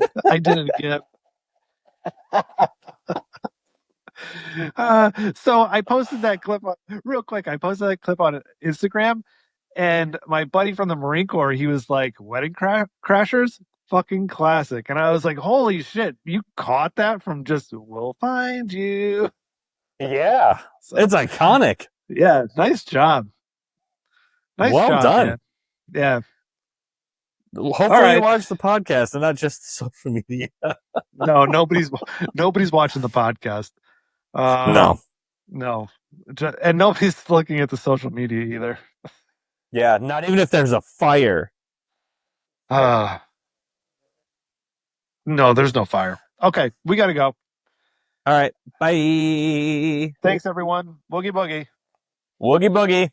So I posted that clip real quick. I posted that clip on Instagram, and my buddy from the Marine Corps, he was like, "Wedding Crashers, fucking classic." And I was like, "Holy shit, you caught that from just We'll Find You."
Yeah, so, it's iconic.
Yeah, nice job. Nice
well
job,
done.
man. Yeah.
Hopefully
right.
you watch the podcast and not just social media.
No, nobody's watching the podcast.
No.
No, and nobody's looking at the social media either.
Yeah, not even if there's a fire.
No, there's no fire. Okay, we got to go.
All right. Bye.
Thanks, everyone. Boogie boogie.
Woogie boogie.